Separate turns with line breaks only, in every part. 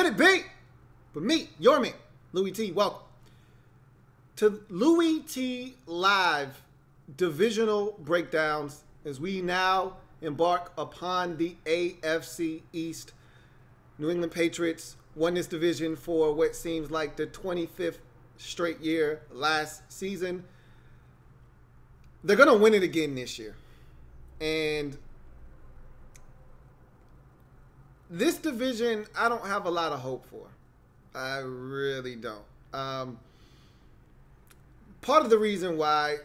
Let it be. But me, your man, Louie Tee, welcome to Louie Tee Live divisional breakdowns as we now embark upon the AFC East. New England Patriots won this division for what seems like the 25th straight year last season. They're going to win it again this year. And this division, I don't have a lot of hope for. I really don't. Part of the reason why,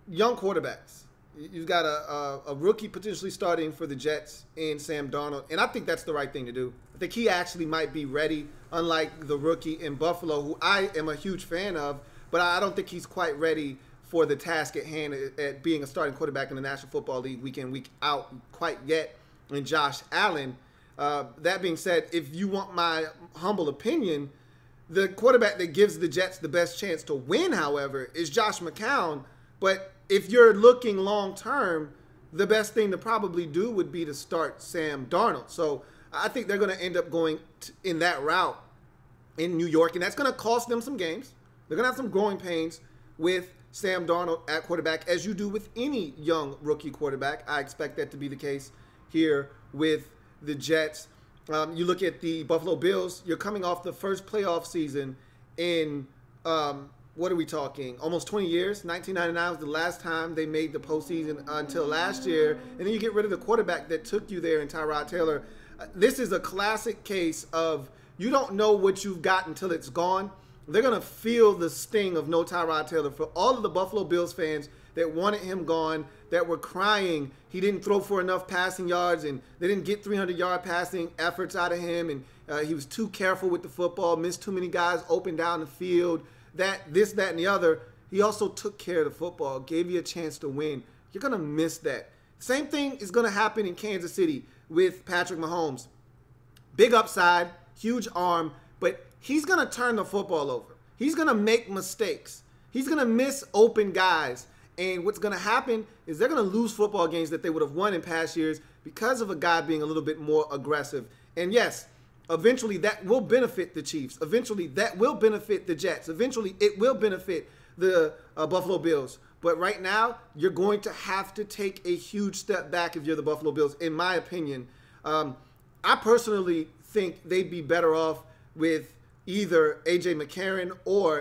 young quarterbacks. You've got a rookie potentially starting for the Jets in Sam Darnold, and I think that's the right thing to do. I think he actually might be ready, unlike the rookie in Buffalo, who I am a huge fan of, but I don't think he's quite ready for the task at hand at being a starting quarterback in the National Football League week in, week out quite yet. And Josh Allen. That being said, if you want my humble opinion, the quarterback that gives the Jets the best chance to win, however, is Josh McCown. But if you're looking long-term, the best thing to probably do would be to start Sam Darnold. So I think they're going to end up going in that route in New York, and that's going to cost them some games. They're going to have some growing pains with Sam Darnold at quarterback, as you do with any young rookie quarterback. I expect that to be the case here with the Jets. You look at the Buffalo Bills, you're coming off the first playoff season in what are we talking? Almost 20 years. 1999 was the last time they made the postseason until last year. And then you get rid of the quarterback that took you there in Tyrod Taylor. This is a classic case of you don't know what you've got until it's gone. They're going to feel the sting of no Tyrod Taylor. For all of the Buffalo Bills fans that wanted him gone, that were crying he didn't throw for enough passing yards and they didn't get 300-yard passing efforts out of him, and he was too careful with the football, missed too many guys open down the field, this, that, and the other. He also took care of the football, gave you a chance to win. You're going to miss that. Same thing is going to happen in Kansas City with Patrick Mahomes. Big upside, huge arm, but he's going to turn the football over. He's going to make mistakes. He's going to miss open guys. And what's going to happen is they're going to lose football games that they would have won in past years because of a guy being a little bit more aggressive. And yes, eventually that will benefit the Chiefs. Eventually that will benefit the Jets. Eventually it will benefit the Buffalo Bills. But right now, you're going to have to take a huge step back if you're the Buffalo Bills, in my opinion. I personally think they'd be better off with either A.J. McCarron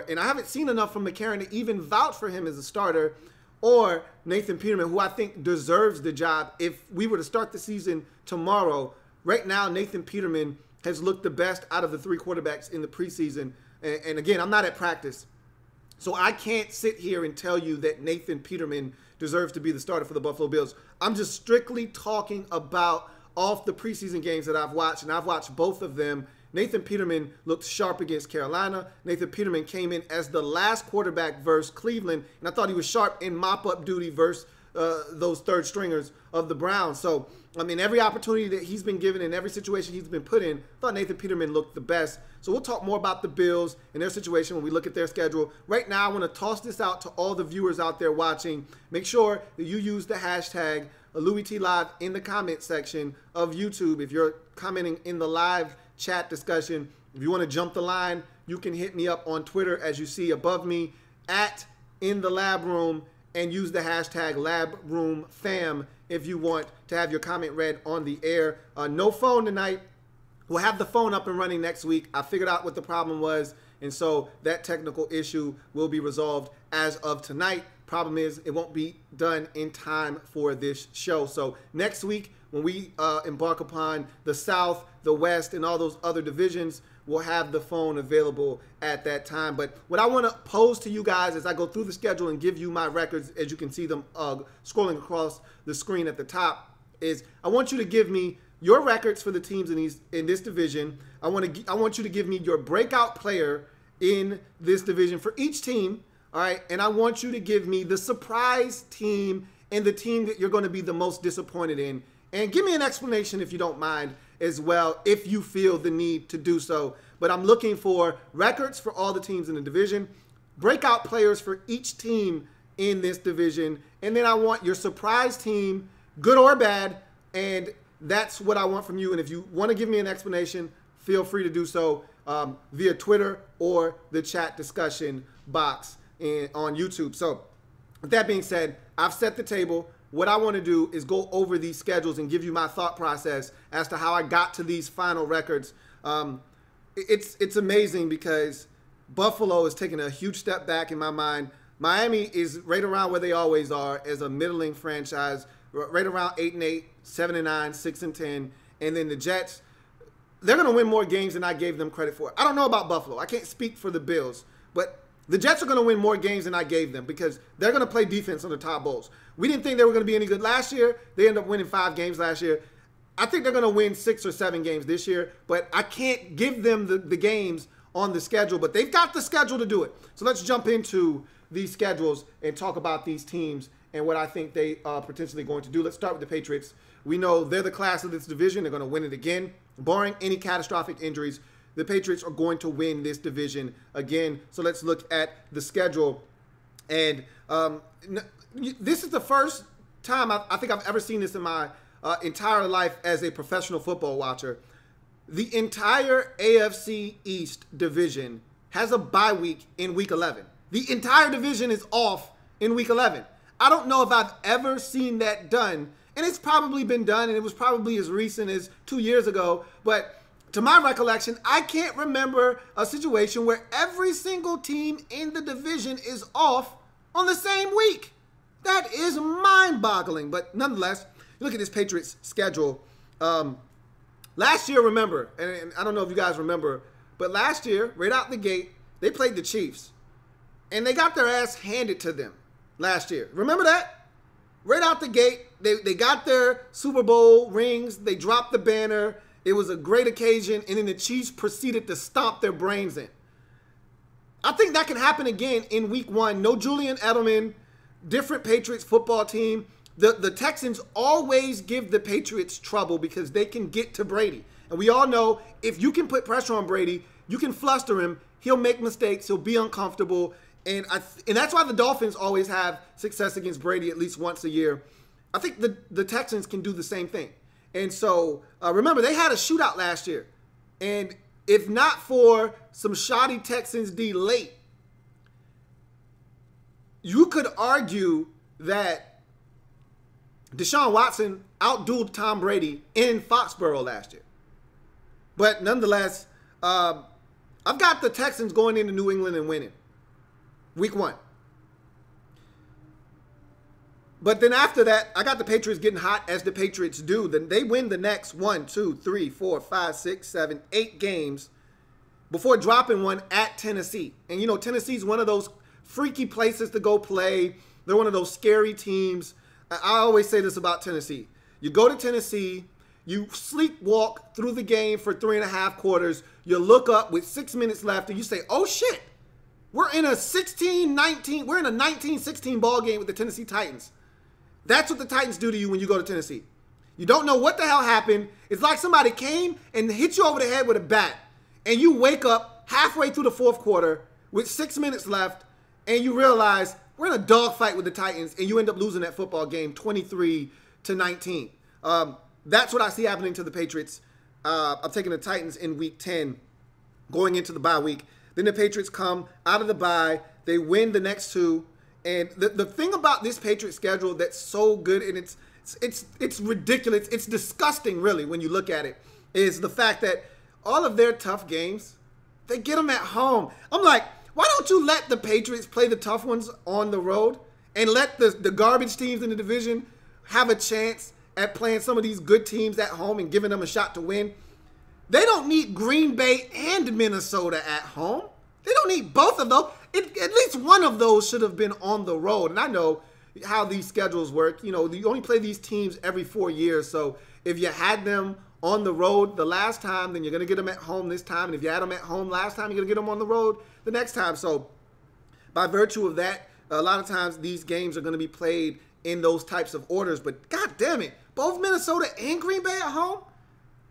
and I haven't seen enough from McCarron to even vouch for him as a starter, or Nathan Peterman, who I think deserves the job. If we were to start the season tomorrow, right now Nathan Peterman has looked the best out of the three quarterbacks in the preseason. And again, I'm not at practice, so I can't sit here and tell you that Nathan Peterman deserves to be the starter for the Buffalo Bills. I'm just strictly talking about off the preseason games that I've watched, and I've watched both of them. Nathan Peterman looked sharp against Carolina. Nathan Peterman came in as the last quarterback versus Cleveland, and I thought he was sharp in mop-up duty versus those third stringers of the Browns. So, I mean, every opportunity that he's been given in every situation he's been put in, I thought Nathan Peterman looked the best. So we'll talk more about the Bills and their situation when we look at their schedule. Right now, I want to toss this out to all the viewers out there watching. Make sure that you use the hashtag Louie Tee Live in the comment section of YouTube. If you're commenting in the live chat discussion, if you want to jump the line, you can hit me up on Twitter, as you see above me, at In the Lab Room, and use the hashtag LabRoomFam if you want to have your comment read on the air. No phone tonight. We'll have the phone up and running next week. I figured out what the problem was, and so that technical issue will be resolved as of tonight. Problem is, it won't be done in time for this show. So next week, when we embark upon the South, the West, and all those other divisions, we'll have the phone available at that time. But what I want to pose to you guys as I go through the schedule and give you my records, as you can see them scrolling across the screen at the top, is I want you to give me your records for the teams in this division. I want you to give me your breakout player in this division for each team. All right, and I want you to give me the surprise team and the team that you're going to be the most disappointed in. And give me an explanation, if you don't mind, as well, if you feel the need to do so. But I'm looking for records for all the teams in the division, breakout players for each team in this division, and then I want your surprise team, good or bad, and that's what I want from you. And if you want to give me an explanation, feel free to do so via Twitter or the chat discussion box on YouTube. So with that being said, I've set the table. What I want to do is go over these schedules and give you my thought process as to how I got to these final records. It's amazing because Buffalo is taking a huge step back in my mind. Miami is right around where they always are as a middling franchise, right around 8-8, 7-9, 6-10. And then the Jets, they're going to win more games than I gave them credit for. I don't know about Buffalo. I can't speak for the Bills, but the Jets are going to win more games than I gave them because they're going to play defense on the top bowls. We didn't think they were going to be any good last year. They ended up winning 5 games last year. I think they're going to win 6 or 7 games this year, but I can't give them the games on the schedule, but they've got the schedule to do it. So let's jump into these schedules and talk about these teams and what I think they are potentially going to do. Let's start with the Patriots. We know they're the class of this division. They're going to win it again. Barring any catastrophic injuries, the Patriots are going to win this division again. So let's look at the schedule. And this is the first time I think I've ever seen this in my entire life as a professional football watcher. The entire AFC East division has a bye week in Week 11. The entire division is off in Week 11. I don't know if I've ever seen that done, and it's probably been done, and it was probably as recent as 2 years ago, but to my recollection, I can't remember a situation where every single team in the division is off on the same week. That is mind-boggling, but nonetheless, you look at this Patriots schedule. Last year, remember, and I don't know if you guys remember, but last year, right out the gate, they played the Chiefs. And they got their ass handed to them last year. Remember that? Right out the gate, they got their Super Bowl rings. They dropped the banner. It was a great occasion. And then the Chiefs proceeded to stomp their brains in. I think that can happen again in Week 1. No Julian Edelman, different Patriots football team. The Texans always give the Patriots trouble because they can get to Brady. And we all know if you can put pressure on Brady, you can fluster him. He'll make mistakes. He'll be uncomfortable. And that's why the Dolphins always have success against Brady at least once a year. I think the Texans can do the same thing. And so, remember, they had a shootout last year. And if not for some shoddy Texans D late, you could argue that Deshaun Watson outdueled Tom Brady in Foxborough last year. But nonetheless, I've got the Texans going into New England and winning. Week 1. But then after that, I got the Patriots getting hot as the Patriots do. Then they win the next 1, 2, 3, 4, 5, 6, 7, 8 games before dropping one at Tennessee. And you know, Tennessee's one of those freaky places to go play. They're one of those scary teams. I always say this about Tennessee. You go to Tennessee, you sleepwalk through the game for 3.5 quarters. You look up with 6 minutes left and you say, oh shit. We're in a 19-16 ball game with the Tennessee Titans. That's what the Titans do to you when you go to Tennessee. You don't know what the hell happened. It's like somebody came and hit you over the head with a bat. And you wake up halfway through the 4th quarter with 6 minutes left and you realize we're in a dogfight with the Titans and you end up losing that football game 23-19. That's what I see happening to the Patriots. I'm taking the Titans in Week 10 going into the bye week. Then the Patriots come out of the bye. They win the next 2. And the thing about this Patriots schedule that's so good, and it's ridiculous, it's disgusting really when you look at it, is the fact that all of their tough games, they get them at home. I'm like, why don't you let the Patriots play the tough ones on the road and let the garbage teams in the division have a chance at playing some of these good teams at home and giving them a shot to win? They don't need Green Bay and Minnesota at home. They don't need both of those. At least one of those should have been on the road. And I know how these schedules work. You know, you only play these teams every 4 years. So if you had them on the road the last time, then you're going to get them at home this time. And if you had them at home last time, you're going to get them on the road the next time. So by virtue of that, a lot of times these games are going to be played in those types of orders. But God damn it, both Minnesota and Green Bay at home?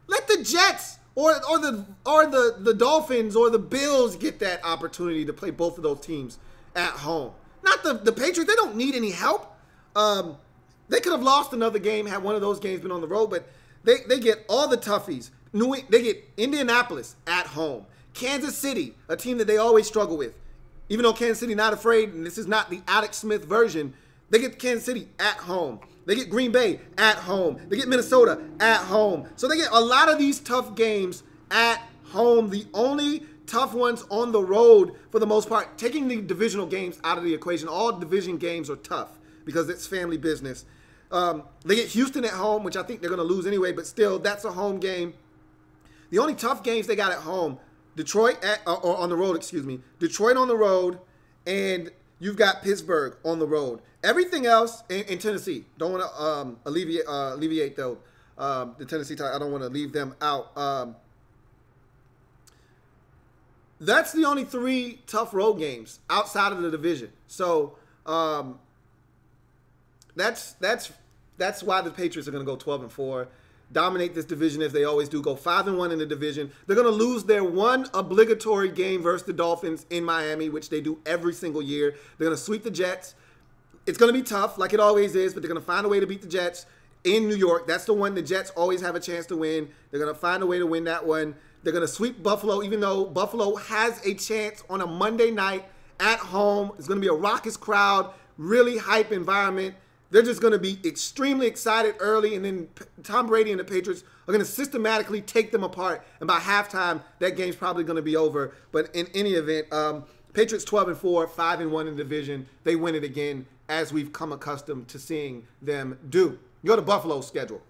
Let the Jets or the Dolphins or the Bills get that opportunity to play both of those teams at home. Not the Patriots. They don't need any help. They could have lost another game had one of those games been on the road, but they get all the toughies. They get Indianapolis at home. Kansas City, a team that they always struggle with. Even though Kansas City not afraid, and this is not the Alex Smith version, they get Kansas City at home. They get Green Bay at home. They get Minnesota at home. So they get a lot of these tough games at home. The only tough ones on the road for the most part, taking the divisional games out of the equation. All division games are tough because it's family business. They get Houston at home, which I think they're going to lose anyway, but still, that's a home game. The only tough games they got at home, Detroit or on the road, excuse me. Detroit on the road, and you've got Pittsburgh on the road. Everything else in Tennessee, don't want to alleviate though the Tennessee tie. I don't want to leave them out. That's the only 3 tough road games outside of the division. So that's why the Patriots are going to go 12-4. Dominate this division as they always do. Go 5-1 in the division. They're going to lose their one obligatory game versus the Dolphins in Miami, which they do every single year. They're going to sweep the Jets. It's going to be tough, like it always is, but they're going to find a way to beat the Jets in New York. That's the one the Jets always have a chance to win. They're going to find a way to win that one. They're going to sweep Buffalo, even though Buffalo has a chance on a Monday night at home. It's going to be a raucous crowd, really hype environment. They're just going to be extremely excited early, and then Tom Brady and the Patriots are going to systematically take them apart. And by halftime, that game's probably going to be over. But in any event, Patriots 12-4, 5-1 in the division. They win it again, as we've come accustomed to seeing them do. Go to Buffalo's schedule.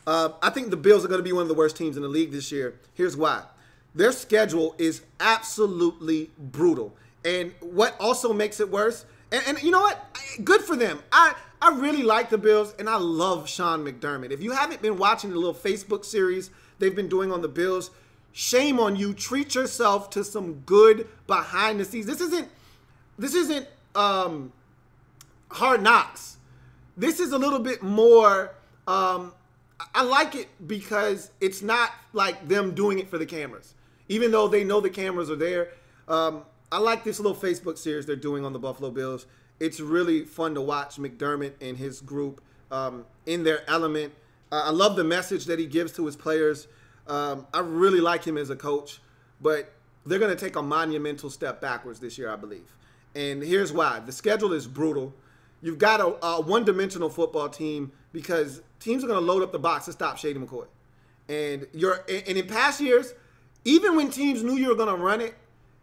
I think the Bills are going to be one of the worst teams in the league this year. Here's why. Their schedule is absolutely brutal. And what also makes it worse, and you know what? Good for them. I really like the Bills, and I love Sean McDermott. If you haven't been watching the little Facebook series they've been doing on the Bills, shame on you. Treat yourself to some good behind the scenes. This isn't Hard Knocks. This is a little bit more, I like it because it's not like them doing it for the cameras. Even though they know the cameras are there, I like this little Facebook series they're doing on the Buffalo Bills. It's really fun to watch McDermott and his group in their element. I love the message that he gives to his players. I really like him as a coach, but they're going to take a monumental step backwards this year, I believe. And here's why. The schedule is brutal. You've got a one-dimensional football team because teams are going to load up the box to stop Shady McCoy. And in past years, even when teams knew you were going to run it,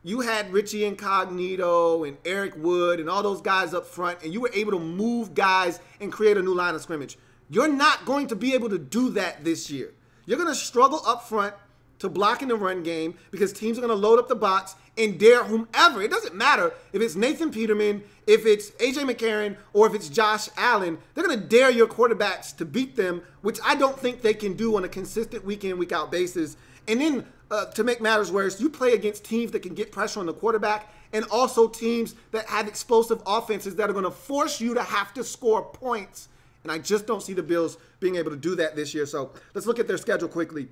you had Richie Incognito and Eric Wood and all those guys up front, and you were able to move guys and create a new line of scrimmage. You're not going to be able to do that this year. You're going to struggle up front to block in the run game because teams are going to load up the box and dare whomever. It doesn't matter if it's Nathan Peterman, if it's A.J. McCarron, or if it's Josh Allen. They're going to dare your quarterbacks to beat them, which I don't think they can do on a consistent week-in, week-out basis. And then to make matters worse, you play against teams that can get pressure on the quarterback and also teams that have explosive offenses that are going to force you to have to score points. And I just don't see the Bills being able to do that this year. So let's look at their schedule quickly.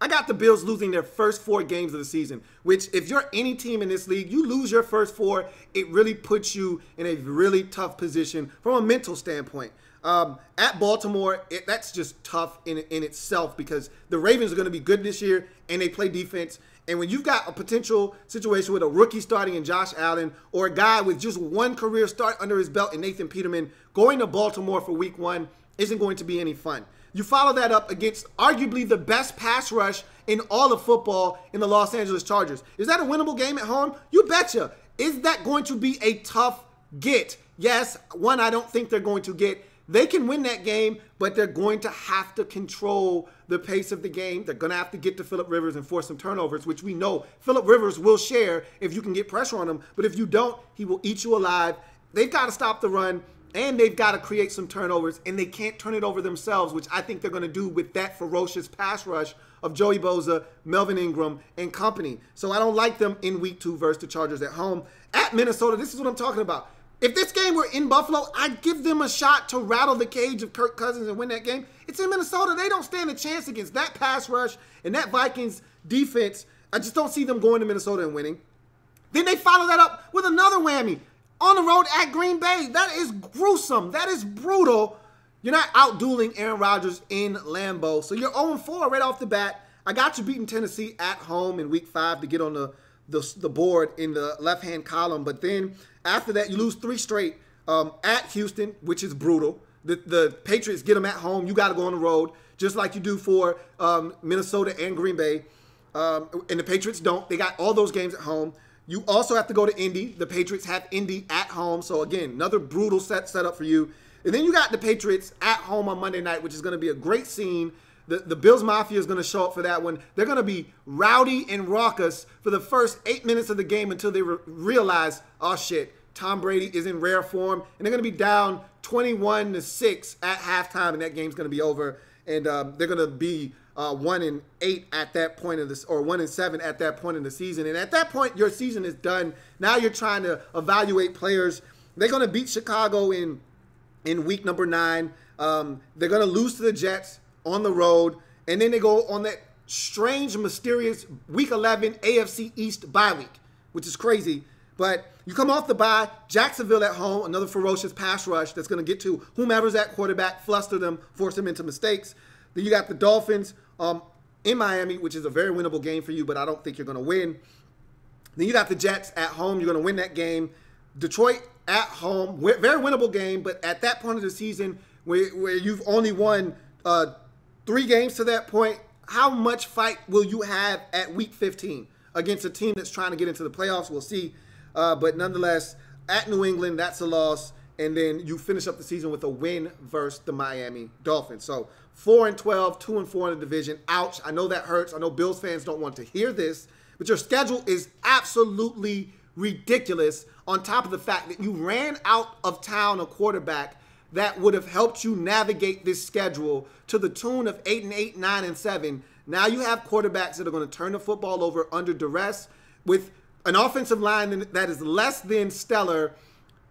I got the Bills losing their first 4 games of the season, which if you're any team in this league, you lose your first 4, it really puts you in a really tough position from a mental standpoint. At Baltimore, that's just tough in itself because the Ravens are going to be good this year and they play defense. And when you've got a potential situation with a rookie starting in Josh Allen or a guy with just one career start under his belt in Nathan Peterman, going to Baltimore for week 1 isn't going to be any fun. You follow that up against arguably the best pass rush in all of football in the Los Angeles Chargers. Is that a winnable game at home? You betcha. Is that going to be a tough get? Yes, one I don't think they're going to get. They can win that game, but they're going to have to control the pace of the game. They're going to have to get to Phillip Rivers and force some turnovers, which we know Phillip Rivers will share if you can get pressure on him. But if you don't, he will eat you alive. They've got to stop the run. And they've got to create some turnovers, and they can't turn it over themselves, which I think they're going to do with that ferocious pass rush of Joey Bosa, Melvin Ingram, and company. So I don't like them in week 2 versus the Chargers at home. At Minnesota, this is what I'm talking about. If this game were in Buffalo, I'd give them a shot to rattle the cage of Kirk Cousins and win that game. It's in Minnesota. They don't stand a chance against that pass rush and that Vikings defense. I just don't see them going to Minnesota and winning. Then they follow that up with another whammy. On the road at Green Bay. That is gruesome. That is brutal. You're not out-dueling Aaron Rodgers in Lambeau. So you're 0-4 right off the bat. I got you beating Tennessee at home in week 5 to get on the board in the left-hand column. But then after that, you lose 3 straight at Houston, which is brutal. The Patriots get them at home. You got to go on the road, just like you do for Minnesota and Green Bay. And the Patriots don't. They got all those games at home. You also have to go to Indy. The Patriots have Indy at home. So, again, another brutal setup for you. And then you got the Patriots at home on Monday night, which is going to be a great scene. The Bills Mafia is going to show up for that one. They're going to be rowdy and raucous for the first 8 minutes of the game until they realize, oh, shit, Tom Brady is in rare form. And they're going to be down 21-6 at halftime, and that game's going to be over. And they're going to be 1-8 at that point of this, or 1-7 at that point in the season. And at that point, your season is done. Now you're trying to evaluate players. They're going to beat Chicago in week number 9. They're going to lose to the Jets on the road. And then they go on that strange, mysterious week 11 AFC East bye week, which is crazy. But you come off the bye, Jacksonville at home, another ferocious pass rush that's going to get to whomever's at quarterback, fluster them, force them into mistakes. Then you got the Dolphins in Miami, which is a very winnable game for you, but I don't think you're going to win. Then you got the Jets at home. You're going to win that game. Detroit at home, very winnable game, but at that point of the season where you've only won 3 games to that point, how much fight will you have at week 15 against a team that's trying to get into the playoffs? We'll see. But nonetheless, at New England, that's a loss. And then you finish up the season with a win versus the Miami Dolphins. So 4-12, 2-4 in the division. Ouch. I know that hurts. I know Bills fans don't want to hear this. But your schedule is absolutely ridiculous, on top of the fact that you ran out of town a quarterback that would have helped you navigate this schedule to the tune of 8-8, 9-7. Now you have quarterbacks that are going to turn the football over under duress with an offensive line that is less than stellar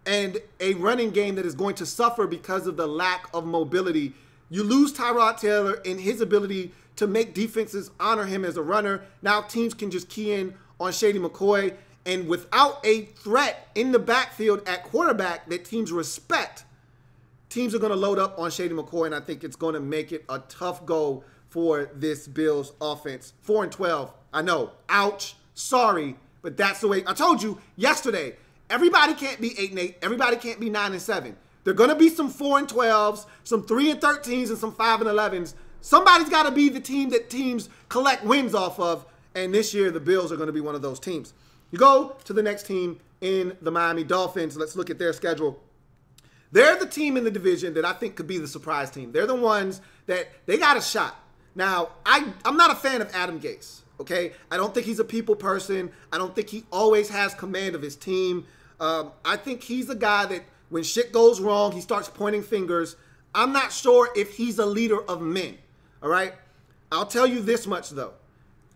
and a running game that is going to suffer because of the lack of mobility. You lose Tyrod Taylor and his ability to make defenses honor him as a runner. Now teams can just key in on Shady McCoy. And without a threat in the backfield at quarterback that teams respect, teams are going to load up on Shady McCoy, and I think it's going to make it a tough go for this Bills offense. 4-12. I know. Ouch. Sorry. But that's the way. I told you yesterday, everybody can't be 8-8. Everybody can't be 9-7. There are going to be some 4-12s, some 3-13s, and some 5-11s. Somebody's got to be the team that teams collect wins off of, and this year the Bills are going to be one of those teams. You go to the next team in the Miami Dolphins. Let's look at their schedule. They're the team in the division that I think could be the surprise team. They're the ones that they got a shot. Now, I'm not a fan of Adam Gase, okay? I don't think he's a people person. I don't think he always has command of his team. I think he's a guy that when shit goes wrong, he starts pointing fingers. I'm not sure if he's a leader of men, all right? I'll tell you this much, though.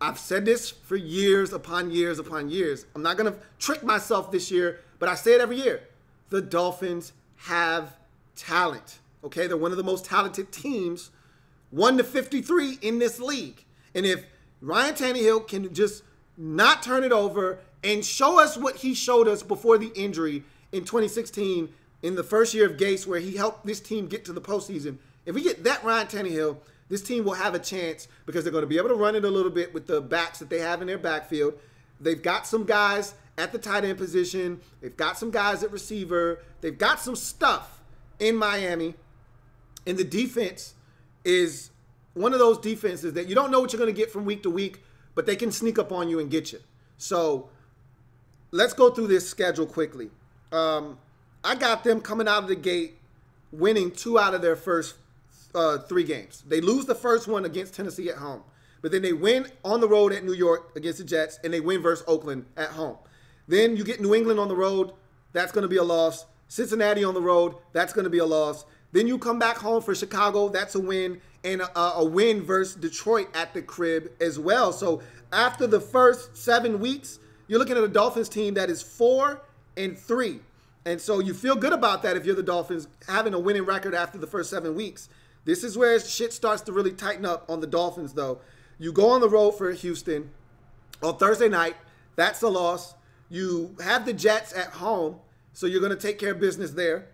I've said this for years upon years upon years. I'm not going to trick myself this year, but I say it every year. The Dolphins have talent, okay? They're one of the most talented teams, 1-53 in this league. And if Ryan Tannehill can just not turn it over and show us what he showed us before the injury in 2016 in the first year of Gase where he helped this team get to the postseason, if we get that Ryan Tannehill, this team will have a chance because they're going to be able to run it a little bit with the backs that they have in their backfield. They've got some guys at the tight end position. They've got some guys at receiver. They've got some stuff in Miami. And the defense is one of those defenses that you don't know what you're going to get from week to week, but they can sneak up on you and get you. So let's go through this schedule quickly. I got them coming out of the gate winning 2 out of their first 3 games. They lose the first one against Tennessee at home, but then they win on the road at New York against the Jets, and they win versus Oakland at home. Then you get New England on the road. That's going to be a loss. Cincinnati on the road. That's going to be a loss. Then you come back home for Chicago. That's a win, and a win versus Detroit at the crib as well. So after the first 7 weeks, you're looking at a Dolphins team that is 4-3. And so you feel good about that if you're the Dolphins, having a winning record after the first 7 weeks. This is where shit starts to really tighten up on the Dolphins, though. You go on the road for Houston on Thursday night. That's a loss. You have the Jets at home, so you're going to take care of business there.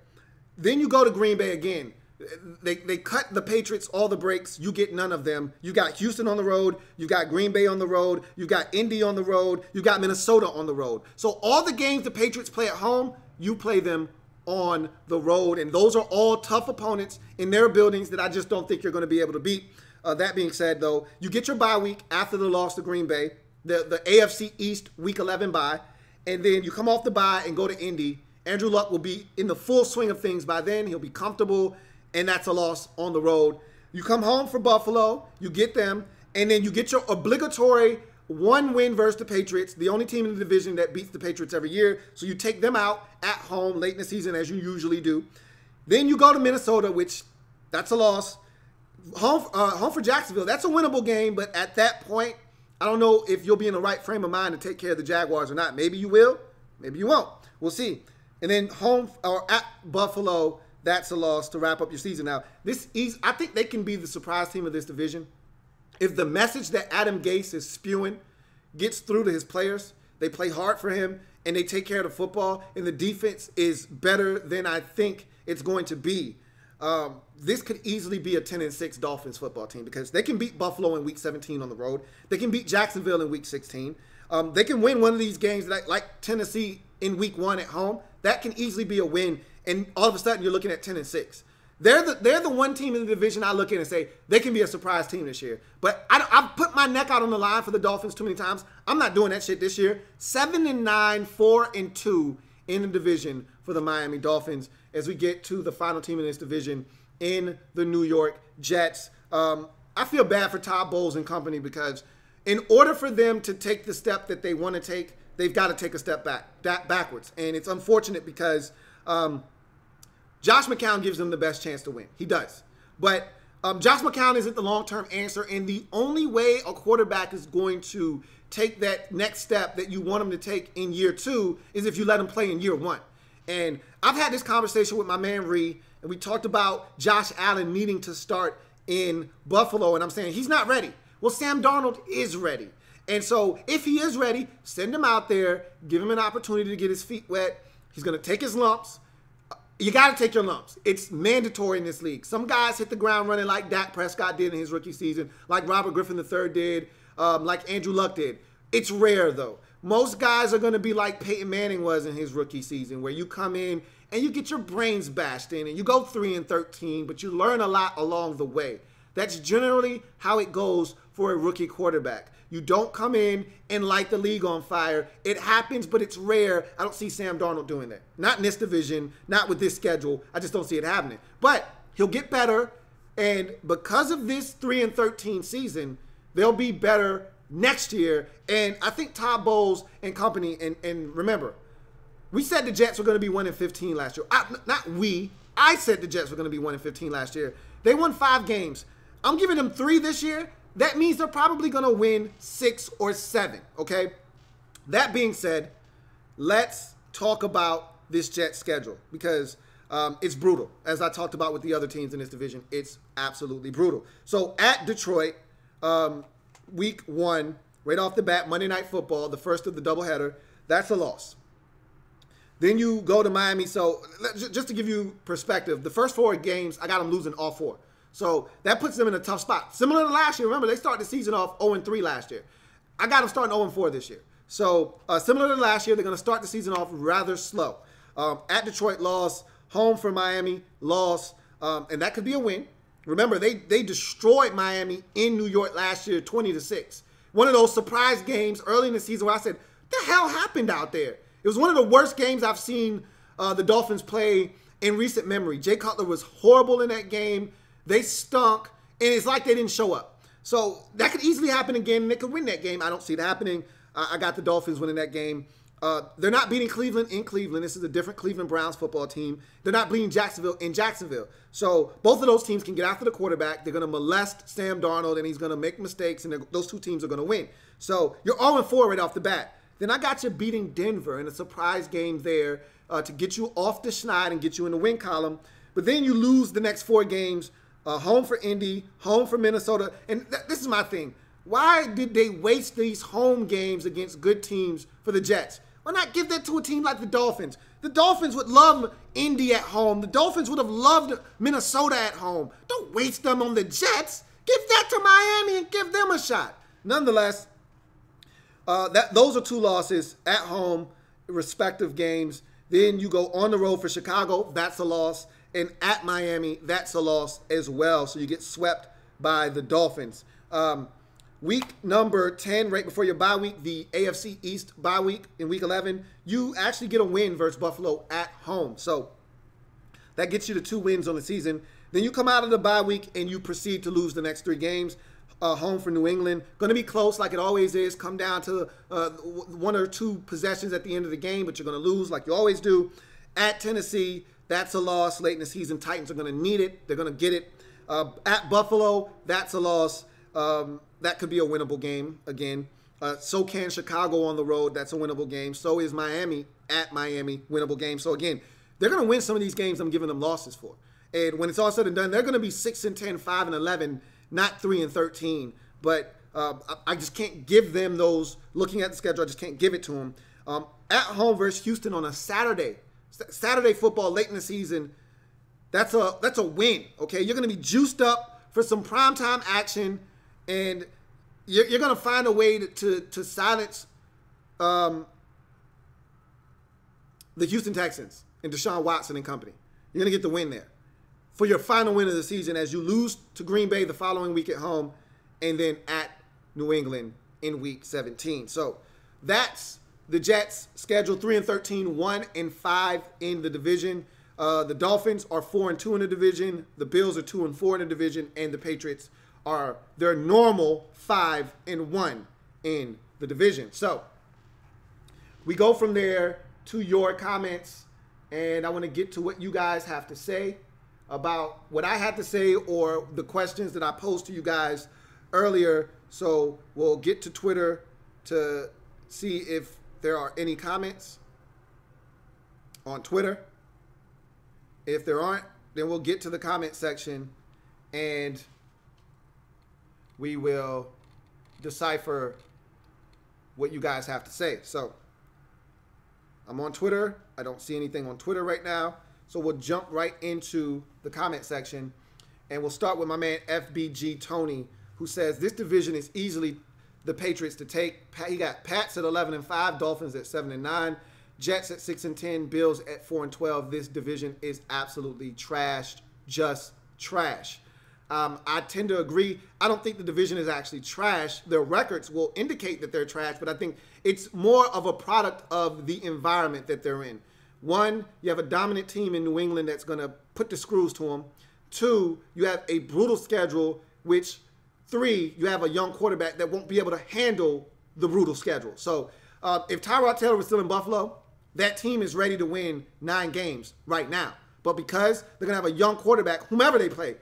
Then you go to Green Bay again. They cut the Patriots all the breaks. You get none of them. You got Houston on the road. You got Green Bay on the road. You got Indy on the road. You got Minnesota on the road. So all the games the Patriots play at home, you play them on the road. And those are all tough opponents in their buildings that I just don't think you're going to be able to beat. That being said, though, you get your bye week after the loss to Green Bay, the AFC East Week 11 bye, and then you come off the bye and go to Indy. Andrew Luck will be in the full swing of things by then. He'll be comfortable, and that's a loss on the road. You come home for Buffalo, you get them, and then you get your obligatory one win versus the Patriots, the only team in the division that beats the Patriots every year. So you take them out at home late in the season, as you usually do. Then you go to Minnesota, which that's a loss. Home for Jacksonville, that's a winnable game, but at that point, I don't know if you'll be in the right frame of mind to take care of the Jaguars or not. Maybe you will, maybe you won't. We'll see. And then home or at Buffalo, that's a loss to wrap up your season. Now, I think they can be the surprise team of this division. If the message that Adam Gase is spewing gets through to his players, they play hard for him, and they take care of the football, and the defense is better than I think it's going to be. This could easily be a 10-6 Dolphins football team because they can beat Buffalo in Week 17 on the road. They can beat Jacksonville in Week 16. They can win one of these games like Tennessee in Week 1 at home. That can easily be a win, and all of a sudden you're looking at 10-6. They're the one team in the division I look at and say they can be a surprise team this year. But I've put my neck out on the line for the Dolphins too many times. I'm not doing that shit this year. 7-9, 4-2 in the division for the Miami Dolphins as we get to the final team in this division in the New York Jets. I feel bad for Todd Bowles and company because in order for them to take the step that they want to take, they've got to take a step backwards. And it's unfortunate because Josh McCown gives them the best chance to win. He does. But Josh McCown isn't the long-term answer, and the only way a quarterback is going to take that next step that you want him to take in year 2 is if you let him play in year 1. And I've had this conversation with my man Ree, and we talked about Josh Allen needing to start in Buffalo, and I'm saying he's not ready. Well, Sam Darnold is ready. And so if he is ready, send him out there, give him an opportunity to get his feet wet. He's going to take his lumps. You got to take your lumps. It's mandatory in this league. Some guys hit the ground running like Dak Prescott did in his rookie season, like Robert Griffin III did, like Andrew Luck did. It's rare, though. Most guys are going to be like Peyton Manning was in his rookie season, where you come in and you get your brains bashed in and you go 3-13, but you learn a lot along the way. That's generally how it goes for a rookie quarterback. You don't come in and light the league on fire. It happens, but it's rare. I don't see Sam Darnold doing that. Not in this division, not with this schedule. I just don't see it happening. But he'll get better, and because of this 3-13 season, they'll be better next year. And I think Todd Bowles and company, and remember, we said the Jets were going to be 1-15 last year. I said the Jets were going to be 1-15 last year. They won 5 games. I'm giving them 3 this year. That means they're probably going to win 6 or 7, okay? That being said, let's talk about this Jets schedule because it's brutal. As I talked about with the other teams in this division, it's absolutely brutal. So at Detroit, week 1, right off the bat, Monday Night Football, the first of the doubleheader, that's a loss. Then you go to Miami. So just to give you perspective, the first 4 games, I got them losing all 4. So that puts them in a tough spot. Similar to last year. Remember, they started the season off 0-3 last year. I got them starting 0-4 this year. So similar to last year, they're going to start the season off rather slow. At Detroit, loss. Home for Miami, loss. And that could be a win. Remember, they destroyed Miami in New York last year, 20-6. One of those surprise games early in the season where I said, what the hell happened out there? It was one of the worst games I've seen the Dolphins play in recent memory. Jay Cutler was horrible in that game. They stunk, and it's like they didn't show up. So that could easily happen again, and they could win that game. I don't see it happening. I got the Dolphins winning that game. They're not beating Cleveland in Cleveland. This is a different Cleveland Browns football team. They're not beating Jacksonville in Jacksonville. So both of those teams can get after the quarterback. They're going to molest Sam Darnold, and he's going to make mistakes, and those 2 teams are going to win. So you're 0-4 right off the bat. Then I got you beating Denver in a surprise game there to get you off the schneid and get you in the win column. But then you lose the next 4 games. Home for Indy, home for Minnesota. And this is my thing. Why did they waste these home games against good teams for the Jets? Why not give that to a team like the Dolphins? The Dolphins would love Indy at home. The Dolphins would have loved Minnesota at home. Don't waste them on the Jets. Give that to Miami and give them a shot. Nonetheless, those are 2 losses at home, respective games. Then you go on the road for Chicago. That's a loss. And at Miami, that's a loss as well. So you get swept by the Dolphins. Week number 10, right before your bye week, the AFC East bye week in week 11, you actually get a win versus Buffalo at home. So that gets you to 2 wins on the season. Then you come out of the bye week and you proceed to lose the next 3 games. Home for New England. Going to be close like it always is. Come down to 1 or 2 possessions at the end of the game, but you're going to lose like you always do. At Tennessee, that's a loss late in the season. Titans are going to need it. They're going to get it. At Buffalo, that's a loss. That could be a winnable game again. So can Chicago on the road. That's a winnable game. So is Miami at Miami, winnable game. So again, they're going to win some of these games I'm giving them losses for. And when it's all said and done, they're going to be 6-10, 5-11, not 3-13. But I just can't give them those. Looking at the schedule, I just can't give it to them. At home versus Houston on a Saturday. Saturday football late in the season. That's a win. Okay, you're going to be juiced up for some primetime action, and you're going to find a way to silence the Houston Texans and Deshaun Watson and company. You're going to get the win there for your final win of the season as you lose to Green Bay the following week at home and then at New England in week 17. So that's the Jets schedule 3-13, 1-5 in the division. The Dolphins are 4-2 in the division. The Bills are 2-4 in the division, and the Patriots are their normal 5-1 in the division. So we go from there to your comments, and I want to get to what you guys have to say about what I had to say or the questions that I posed to you guys earlier. So we'll get to Twitter to see if there are any comments on Twitter. If there aren't, then we'll get to the comment section and we will decipher what you guys have to say. So I'm on Twitter. I don't see anything on Twitter right now. So we'll jump right into the comment section. And we'll start with my man FBG Tony, who says this division is easily the Patriots to take. He got Pats at 11-5, Dolphins at 7-9, Jets at 6-10, Bills at 4-12. This division is absolutely trashed, just trash. I tend to agree. I don't think the division is actually trash. Their records will indicate that they're trash, but I think it's more of a product of the environment that they're in. 1, you have a dominant team in New England that's going to put the screws to them. 2, you have a brutal schedule, which 3, you have a young quarterback that won't be able to handle the brutal schedule. So if Tyrod Taylor was still in Buffalo, that team is ready to win 9 games right now. But because they're going to have a young quarterback, whomever they play,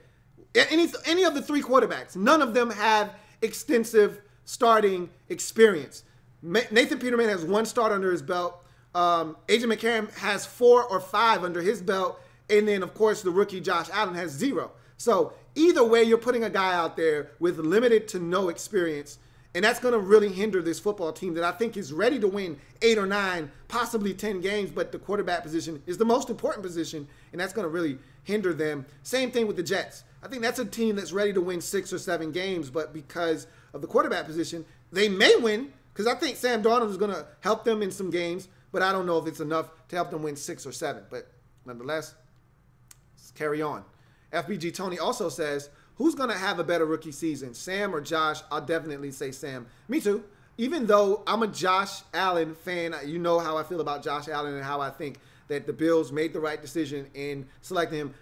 any of the 3 quarterbacks, none of them have extensive starting experience. Nathan Peterman has 1 start under his belt. AJ McCarron has 4 or 5 under his belt. And then, of course, the rookie Josh Allen has 0. So either way, you're putting a guy out there with limited to no experience. And that's going to really hinder this football team that I think is ready to win 8 or 9, possibly 10 games. But the quarterback position is the most important position, and that's going to really hinder them. Same thing with the Jets. I think that's a team that's ready to win 6 or 7 games, but because of the quarterback position, they may win because I think Sam Darnold is going to help them in some games, but I don't know if it's enough to help them win 6 or 7. But nonetheless, let's carry on. FBG Tony also says, who's going to have a better rookie season, Sam or Josh? I'll definitely say Sam. Me too. Even though I'm a Josh Allen fan, you know how I feel about Josh Allen and how I think that the Bills made the right decision in selecting him.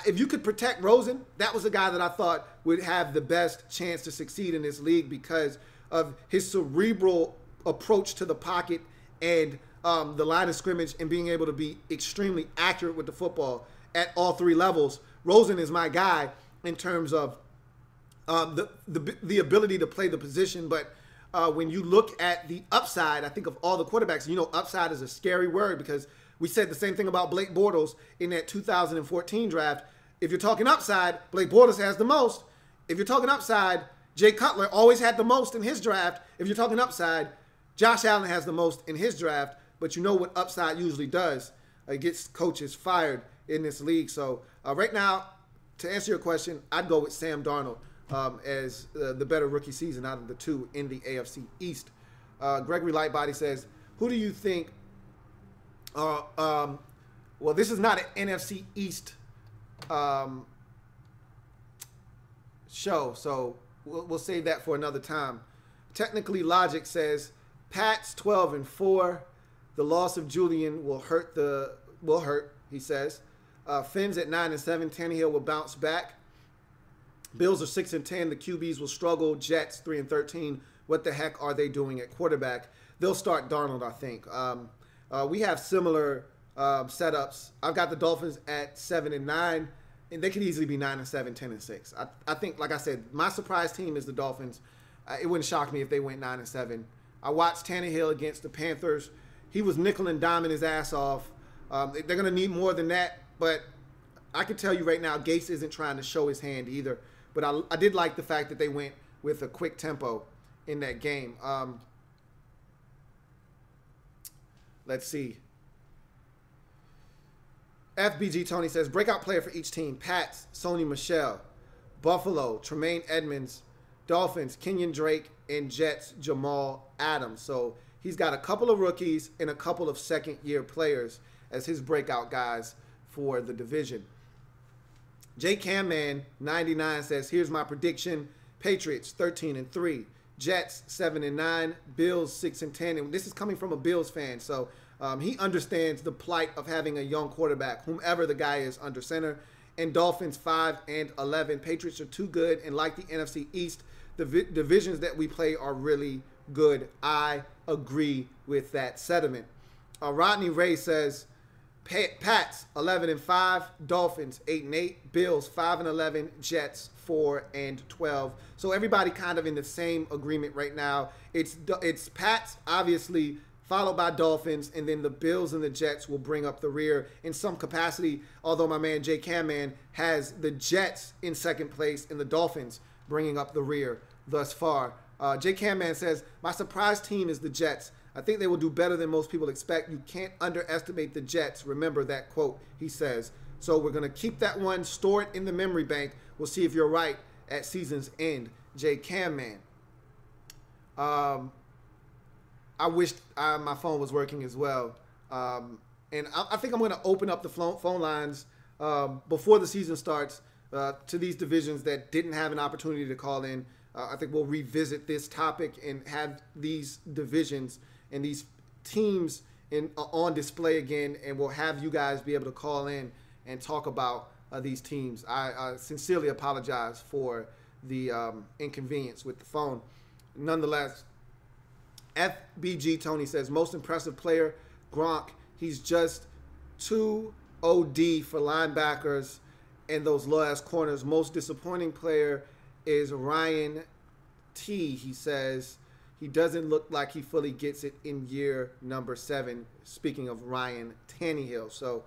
If you could protect Rosen, that was a guy that I thought would have the best chance to succeed in this league because of his cerebral approach to the pocket and the line of scrimmage and being able to be extremely accurate with the football at all 3 levels. Rosen is my guy in terms of the ability to play the position. But when you look at the upside, I think of all the quarterbacks, you know, upside is a scary word because we said the same thing about Blake Bortles in that 2014 draft. If you're talking upside, Blake Bortles has the most. If you're talking upside, Jay Cutler always had the most in his draft. If you're talking upside, Josh Allen has the most in his draft. But you know what upside usually does. gets coaches fired in this league. So right now, to answer your question, I'd go with Sam Darnold as the better rookie season out of the two in the AFC East. Gregory Lightbody says, who do you think well, this is not an NFC East show, so we'll save that for another time. Technically, Logic says Pats 12-4. The loss of Julian will hurt. He says. Fins at 9-7. Tannehill will bounce back. Bills are 6-10. The QBs will struggle. Jets 3-13. What the heck are they doing at quarterback? They'll start Darnold, I think. We have similar setups. I've got the Dolphins at 7-9, and they could easily be 9-7, 10-6. I think, like I said, my surprise team is the Dolphins. It wouldn't shock me if they went 9-7. I watched Tannehill against the Panthers. He was nickel and diming his ass off. They're going to need more than that, but I can tell you right now, Gase isn't trying to show his hand either. But I did like the fact that they went with a quick tempo in that game. Let's see. FBG Tony says, breakout player for each team. Pats, Sony Michel. Buffalo, Tremaine Edmonds. Dolphins, Kenyon Drake. And Jets, Jamal Adams. So he's got a couple of rookies and a couple of second-year players as his breakout guys for the division. J Camman 99 says, here's my prediction. Patriots 13-3. Jets 7-9. Bills 6-10. And this is coming from a Bills fan, so he understands the plight of having a young quarterback, whomever the guy is under center. And Dolphins 5-11. Patriots are too good, and like the NFC East, the divisions that we play are really good. I agree with that sentiment. Rodney Ray says, Pats 11-5, Dolphins 8-8, Bills 5-11, Jets 4-12. So everybody kind of in the same agreement right now. It's Pats obviously, followed by Dolphins, and then the Bills and the Jets will bring up the rear in some capacity. Although my man Jay Camman has the Jets in second place and the Dolphins bringing up the rear thus far. Jay Camman says, my surprise team is the Jets. I think they will do better than most people expect. You can't underestimate the Jets. Remember that quote, he says. So we're going to keep that one, store it in the memory bank. We'll see if you're right at season's end. Jay Camman. I wish my phone was working as well. And I think I'm going to open up the phone lines before the season starts to these divisions that didn't have an opportunity to call in. I think we'll revisit this topic and have these divisions and these teams on display again, and we'll have you guys be able to call in and talk about these teams. I sincerely apologize for the inconvenience with the phone. Nonetheless, FBG Tony says, most impressive player, Gronk. He's just too OD for linebackers and those low-ass corners. Most disappointing player is Ryan T. He says he doesn't look like he fully gets it in year number 7. Speaking of Ryan Tannehill. So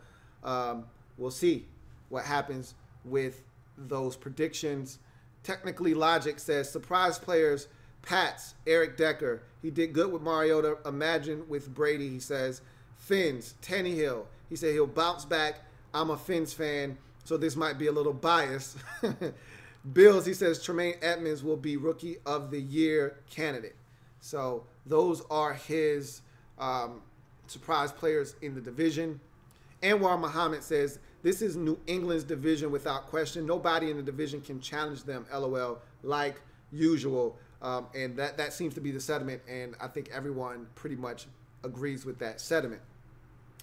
we'll see what happens with those predictions. Technically, Logic says surprise players, Pats, Eric Decker. He did good with Mariota. Imagine with Brady, he says. Fins, Tannehill. He said he'll bounce back. I'm a Fins fan, so this might be a little biased. Bills, he says Tremaine Edmonds will be Rookie of the Year candidate. So those are his surprise players in the division. Anwar Muhammad says, this is New England's division without question. Nobody in the division can challenge them, LOL, like usual. And that seems to be the sentiment, and I think everyone pretty much agrees with that sentiment.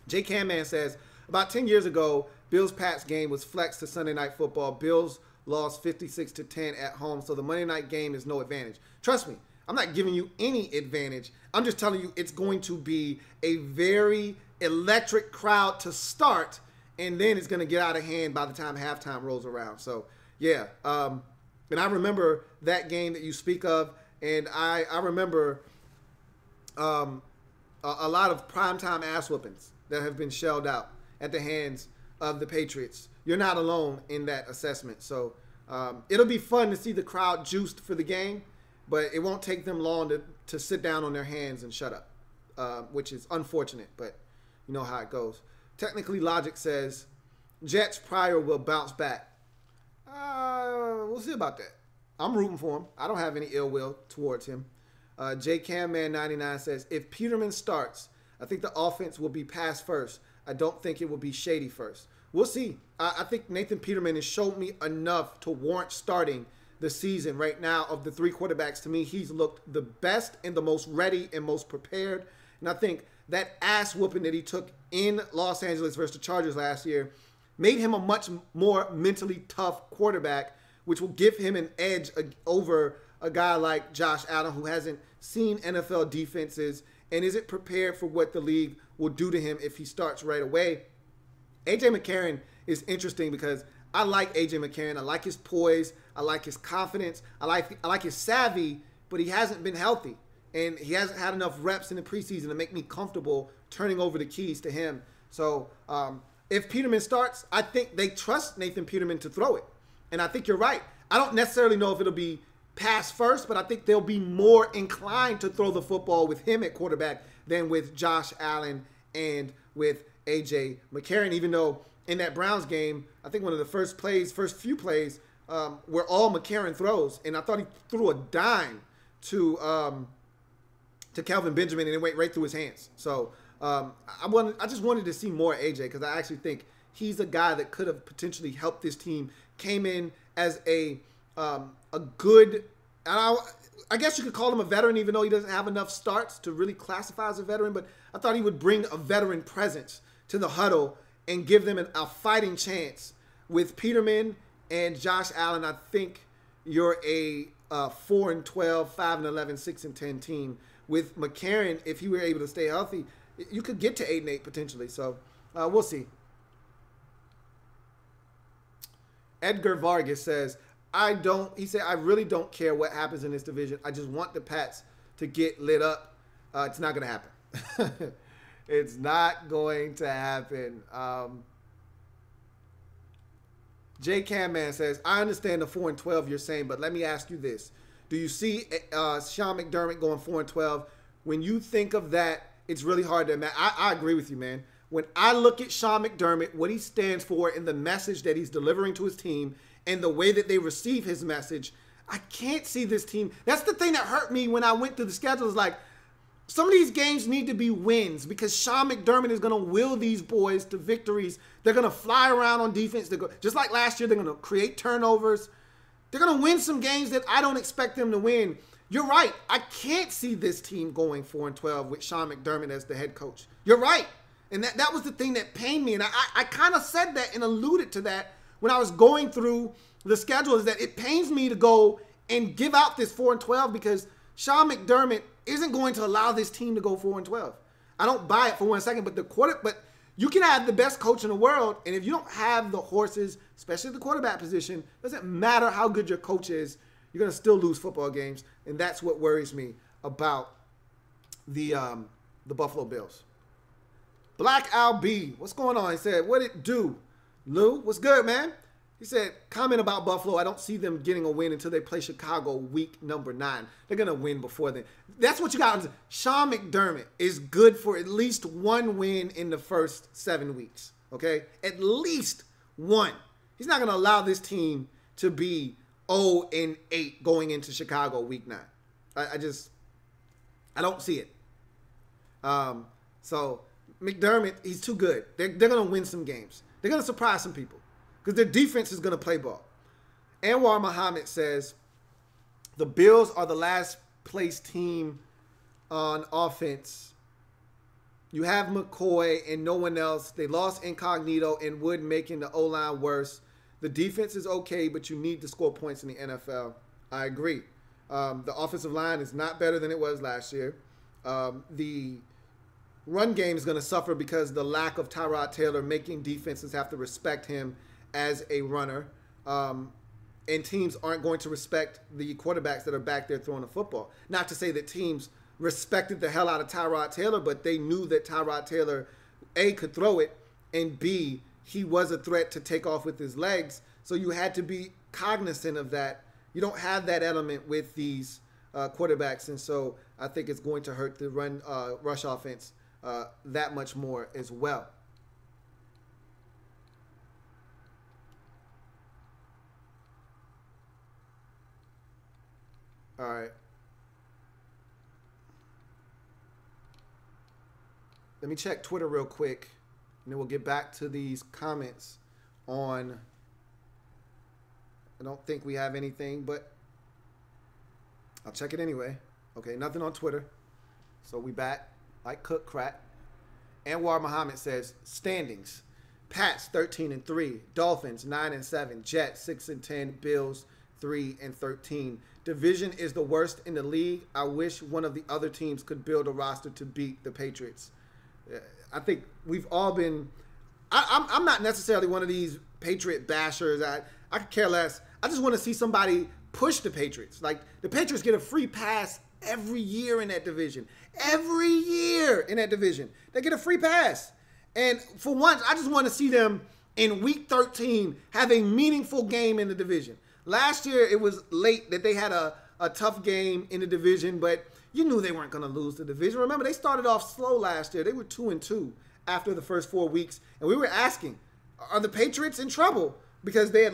Jay Camman says, about 10 years ago, Bills-Pats game was flexed to Sunday Night Football. Bills lost 56-10 at home, so the Monday night game is no advantage. Trust me, I'm not giving you any advantage. I'm just telling you it's going to be a very electric crowd to start, and then it's going to get out of hand by the time halftime rolls around. So, yeah. And I remember that game that you speak of, and I remember a lot of primetime ass whoopings that have been shelled out at the hands of the Patriots. You're not alone in that assessment. So it'll be fun to see the crowd juiced for the game, but it won't take them long to sit down on their hands and shut up, which is unfortunate, but you know how it goes. Technically, logic says Jets prior will bounce back. We'll see about that. I'm rooting for him. I don't have any ill will towards him. J Cam Man 99 says, if Peterman starts, I think the offense will be pass first. I don't think it will be shady first. We'll see. I think Nathan Peterman has showed me enough to warrant starting the season right now. Of the three quarterbacks, to me, he's looked the best and the most ready and most prepared. And I think that ass whooping that he took in Los Angeles versus the Chargers last year made him a much more mentally tough quarterback, which will give him an edge over a guy like Josh Allen, who hasn't seen NFL defenses and isn't prepared for what the league will do to him if he starts right away. A.J. McCarron is interesting because I like A.J. McCarron. I like his poise. I like his confidence. I like his savvy, but he hasn't been healthy. And he hasn't had enough reps in the preseason to make me comfortable turning over the keys to him. So if Peterman starts, I think they trust Nathan Peterman to throw it. And I think you're right. I don't necessarily know if it'll be pass first, but I think they'll be more inclined to throw the football with him at quarterback than with Josh Allen and with A.J. McCarron, even though in that Browns game, I think one of the first few plays were all McCarron throws. And I thought he threw a dime to Calvin Benjamin, and it went right through his hands. So I just wanted to see more AJ, because I actually think he's a guy that could have potentially helped this team. Came in as a good, I guess you could call him a veteran, even though he doesn't have enough starts to really classify as a veteran. But I thought he would bring a veteran presence to the huddle and give them a fighting chance. With Peterman and Josh Allen, I think you're a 4-12, 5-11, 6-10 team. With McCarron, if he were able to stay healthy, you could get to 8-8 potentially. So we'll see. Edgar Vargas says, I really don't care what happens in this division. I just want the Pats to get lit up. It's not going to happen. It's not going to happen. J Cam Man says, I understand the 4-12 you're saying, but let me ask you this. Do you see Sean McDermott going 4-12? When you think of that, it's really hard to imagine. I agree with you, man. When I look at Sean McDermott, what he stands for and the message that he's delivering to his team and the way that they receive his message, I can't see this team. That's the thing that hurt me when I went through the schedule. Is like, some of these games need to be wins, because Sean McDermott is going to will these boys to victories. They're going to fly around on defense. Just like last year, they're going to create turnovers. They're going to win some games that I don't expect them to win. You're right. I can't see this team going 4-12 with Sean McDermott as the head coach. You're right. And that was the thing that pained me. And I kind of said that and alluded to that when I was going through the schedule, is that it pains me to go and give out this 4-12 because Sean McDermott isn't going to allow this team to go 4-12. I don't buy it for 1 second, but you can have the best coach in the world, and if you don't have the horses, especially the quarterback position, doesn't matter how good your coach is, you're going to still lose football games, and that's what worries me about the Buffalo Bills. Black L.A.B, what's going on? He said, what it do? Lou, what's good, man? He said, comment about Buffalo. I don't see them getting a win until they play Chicago week number 9. They're going to win before then. That's what you got. Sean McDermott is good for at least one win in the first 7 weeks. Okay? At least one. He's not going to allow this team to be 0-8 going into Chicago week 9. I don't see it. So McDermott, he's too good. They're going to win some games. They're going to surprise some people, because their defense is going to play ball. Anwar Muhammad says, the Bills are the last place team on offense. You have McCoy and no one else. They lost Incognito and Wood, making the O-line worse. The defense is okay, but you need to score points in the NFL. I agree. The offensive line is not better than it was last year. The run game is going to suffer because the lack of Tyrod Taylor, making defenses have to respect him as a runner. And teams aren't going to respect the quarterbacks that are back there throwing the football. Not to say that teams respected the hell out of Tyrod Taylor, but they knew that Tyrod Taylor, A, could throw it, and B, he was a threat to take off with his legs. So you had to be cognizant of that. You don't have that element with these quarterbacks, and so I think it's going to hurt the rush offense that much more as well. All right. Let me check Twitter real quick, and then we'll get back to these comments on. I don't think we have anything, but I'll check it anyway. Okay, nothing on Twitter. So we back like cook crack. Anwar Muhammad says standings: Pats 13-3, Dolphins 9-7, Jets 6-10, Bills 3-13. Division is the worst in the league. I wish one of the other teams could build a roster to beat the Patriots. I think we've all been. I'm not necessarily one of these Patriot bashers. I could care less. I just want to see somebody push the Patriots. Like, the Patriots get a free pass every year in that division. Every year in that division, they get a free pass. And for once, I just want to see them in Week 13 have a meaningful game in the division. Last year, it was late that they had a tough game in the division, but you knew they weren't going to lose the division. Remember, they started off slow last year. They were 2-2 after the first 4 weeks. And we were asking, are the Patriots in trouble? Because they had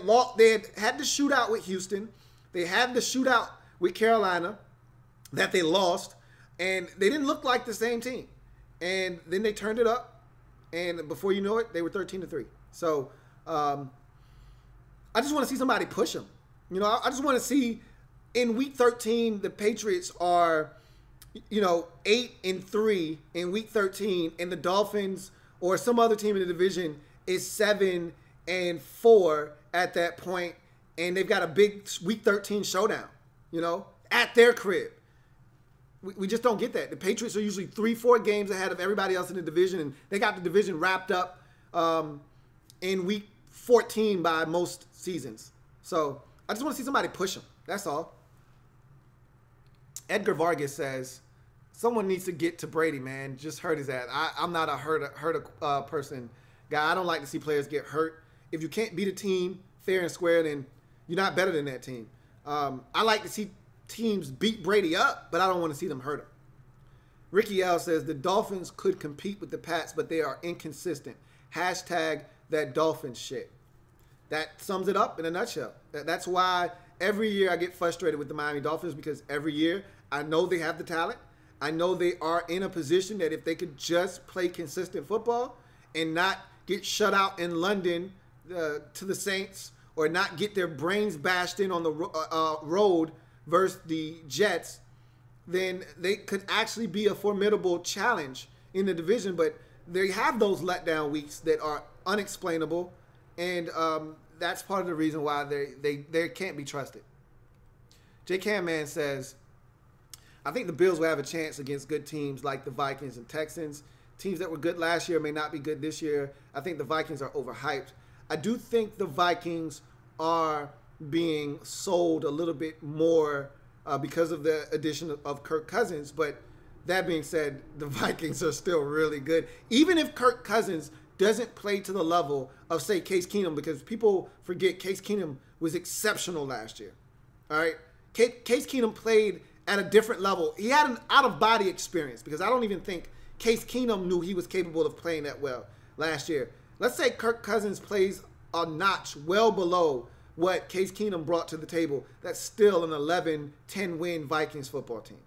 had the shootout with Houston. They had the shootout with Carolina that they lost. And they didn't look like the same team. And then they turned it up. And before you know it, they were 13-3. So I just want to see somebody push them. You know, I just want to see in Week 13, the Patriots are, 8-3 in Week 13. And the Dolphins or some other team in the division is 7-4 at that point. And they've got a big Week 13 showdown, at their crib. We just don't get that. The Patriots are usually 3-4 games ahead of everybody else in the division, and they got the division wrapped up in Week 14 by most seasons. So I just want to see somebody push them. That's all. Edgar Vargas says, someone needs to get to Brady, man. Just hurt his ass. I'm not a hurt person guy. I don't like to see players get hurt. If you can't beat a team fair and square, then you're not better than that team. I like to see teams beat Brady up, but I don't want to see them hurt him. Ricky L says the Dolphins could compete with the Pats, but they are inconsistent. Hashtag that Dolphins shit. That sums it up in a nutshell. That's why every year I get frustrated with the Miami Dolphins, because every year I know they have the talent. I know they are in a position that if they could just play consistent football and not get shut out in London to the Saints, or not get their brains bashed in on the road versus the Jets, then they could actually be a formidable challenge in the division. But they have those letdown weeks that are unexplainable, and that's part of the reason why they can't be trusted. J. Cam Man says, I think the Bills will have a chance against good teams like the Vikings and Texans. Teams that were good last year may not be good this year. I think the Vikings are overhyped. I do think the Vikings are being sold a little bit more because of the addition of Kirk Cousins. But that being said, the Vikings are still really good. Even if Kirk Cousins doesn't play to the level of, say, Case Keenum, because people forget Case Keenum was exceptional last year. All right? Case Keenum played at a different level. He had an out-of-body experience, because I don't even think Case Keenum knew he was capable of playing that well last year. Let's say Kirk Cousins plays a notch well below what Case Keenum brought to the table. That's still an 11-10 win Vikings football team.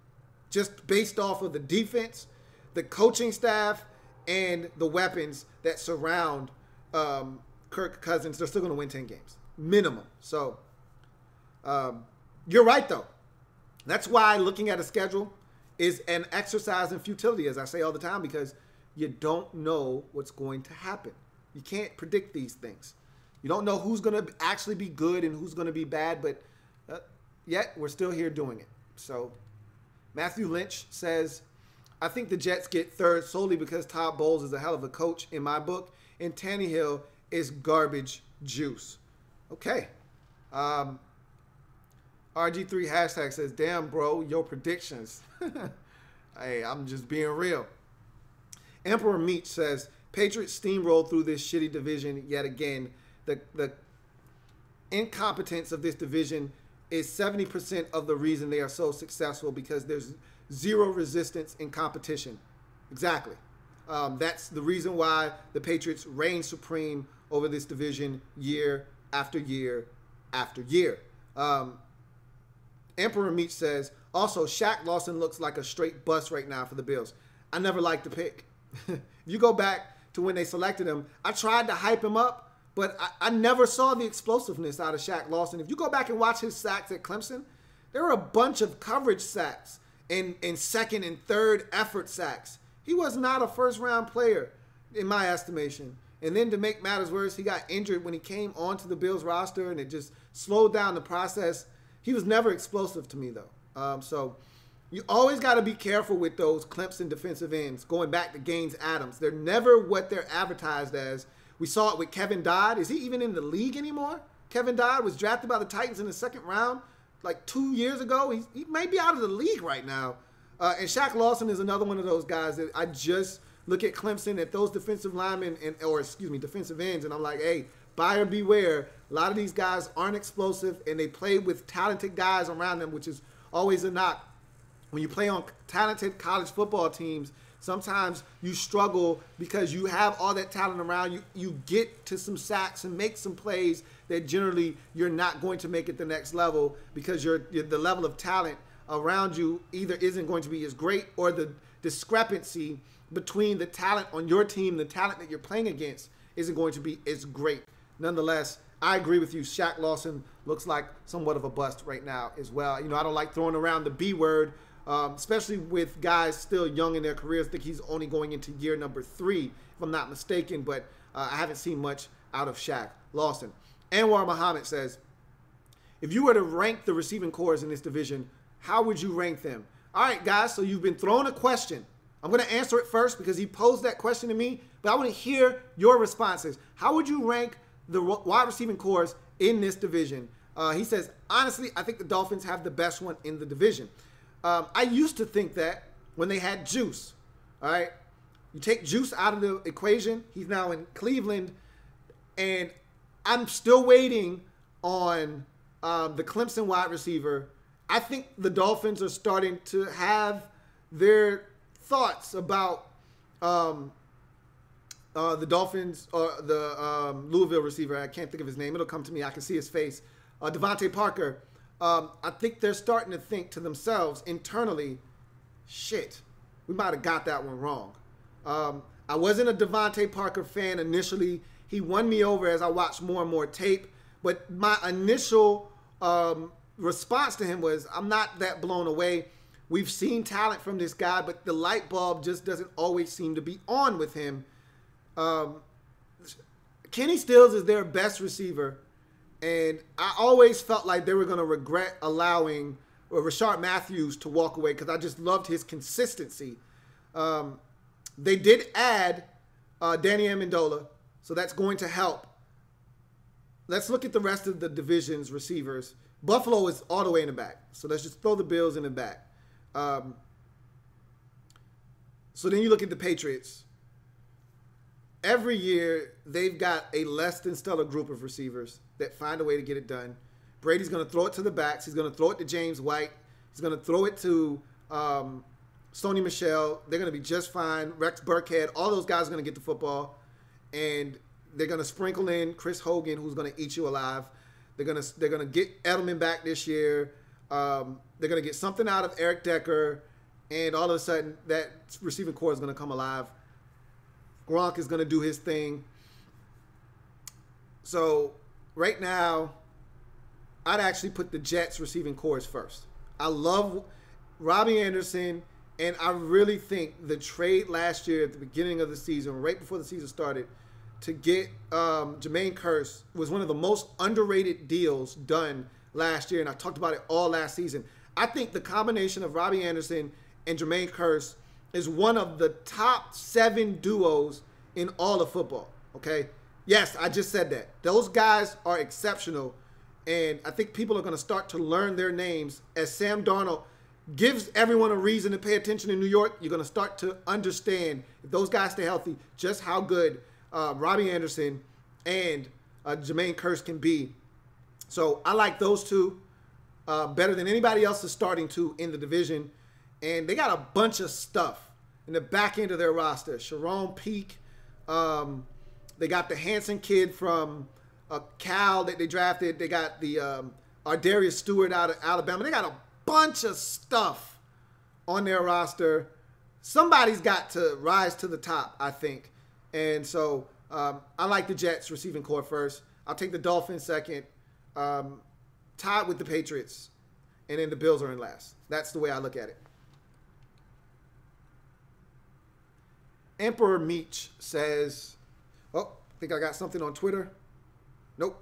Just based off of the defense, the coaching staff, and the weapons that surround Kirk Cousins, they're still going to win 10 games. Minimum. So, you're right, though. That's why looking at a schedule is an exercise in futility, as I say all the time, because you don't know what's going to happen. You can't predict these things. You don't know who's going to actually be good and who's going to be bad, but yet we're still here doing it. So Matthew Lynch says, I think the Jets get third solely because Todd Bowles is a hell of a coach in my book, and Tannehill is garbage juice. Okay. RG3 hashtag says, damn, bro, your predictions. Hey, I'm just being real. Emperor Meach says, Patriots steamrolled through this shitty division yet again. The incompetence of this division is 70% of the reason they are so successful, because there's zero resistance in competition. Exactly. That's the reason why the Patriots reign supreme over this division year after year after year. And Emperor Meat says, also, Shaq Lawson looks like a straight bust right now for the Bills. I never liked the pick. If you go back to when they selected him, I tried to hype him up, but I never saw the explosiveness out of Shaq Lawson. If you go back and watch his sacks at Clemson, there were a bunch of coverage sacks and second and third effort sacks. He was not a first-round player, in my estimation. And then to make matters worse, he got injured when he came onto the Bills roster, and it just slowed down the process. He was never explosive to me, though. So you always got to be careful with those Clemson defensive ends, going back to Gaines Adams. They're never what they're advertised as. We saw it with Kevin Dodd. Is he even in the league anymore? Kevin Dodd was drafted by the Titans in the second round like 2 years ago. He may be out of the league right now. And Shaq Lawson is another one of those guys that I just look at Clemson, at those defensive linemen, defensive ends, and I'm like, hey, buyer beware. A lot of these guys aren't explosive, and they play with talented guys around them, which is always a knock. When you play on talented college football teams, sometimes you struggle because you have all that talent around you. You get to some sacks and make some plays that generally you're not going to make at the next level because the level of talent around you either isn't going to be as great, or the discrepancy between the talent on your team, the talent that you're playing against, isn't going to be as great. Nonetheless, I agree with you. Shaq Lawson looks like somewhat of a bust right now as well. You know, I don't like throwing around the B word, especially with guys still young in their careers. I think he's only going into year number 3, if I'm not mistaken, but I haven't seen much out of Shaq Lawson. Anwar Muhammad says, if you were to rank the receiving corps in this division, how would you rank them? All right, guys, so you've been thrown a question. I'm going to answer it first because he posed that question to me, but I want to hear your responses. How would you rank the wide receiving corps in this division? He says, honestly, I think the Dolphins have the best one in the division. I used to think that when they had Juice. All right, you take Juice out of the equation. He's now in Cleveland, and I'm still waiting on the Clemson wide receiver. I think the Dolphins are starting to have their thoughts about the Dolphins, or the Louisville receiver. I can't think of his name. It'll come to me. I can see his face. Devontae Parker. I think they're starting to think to themselves internally, shit, we might have got that one wrong. I wasn't a Devontae Parker fan initially. He won me over as I watched more and more tape. But my initial response to him was, I'm not that blown away. We've seen talent from this guy, but the light bulb just doesn't always seem to be on with him. Kenny Stills is their best receiver, and I always felt like they were going to regret allowing Rashard Matthews to walk away because I just loved his consistency. They did add Danny Amendola, so that's going to help. Let's look at the rest of the division's receivers. Buffalo is all the way in the back, so let's just throw the Bills in the back. So then you look at the Patriots. Every year, they've got a less than stellar group of receivers that find a way to get it done. Brady's going to throw it to the backs. He's going to throw it to James White. He's going to throw it to Sony Michel. They're going to be just fine. Rex Burkhead. All those guys are going to get the football. And they're going to sprinkle in Chris Hogan, who's going to eat you alive. They're going to get Edelman back this year. They're going to get something out of Eric Decker. And all of a sudden, that receiving core is going to come alive. Gronk is going to do his thing. So right now, I'd actually put the Jets receiving corps first. I love Robbie Anderson, and I really think the trade last year at the beginning of the season, right before the season started, to get Jermaine Kearse was one of the most underrated deals done last year, and I talked about it all last season. I think the combination of Robbie Anderson and Jermaine Kearse is one of the top 7 duos in all of football, okay? Yes, I just said that. Those guys are exceptional, and I think people are going to start to learn their names as Sam Darnold gives everyone a reason to pay attention in New York. You're going to start to understand, if those guys stay healthy, just how good Robbie Anderson and Jermaine Kearse can be. So I like those two better than anybody else is starting to in the division. And they got a bunch of stuff in the back end of their roster. Sharon Peak. They got the Hanson kid from Cal that they drafted. They got the Ardarius Stewart out of Alabama. They got a bunch of stuff on their roster. Somebody's got to rise to the top, I think. And so I like the Jets receiving core first. I'll take the Dolphins second, tied with the Patriots, and then the Bills are in last. That's the way I look at it. Emperor Meech says, oh, I think I got something on Twitter. Nope.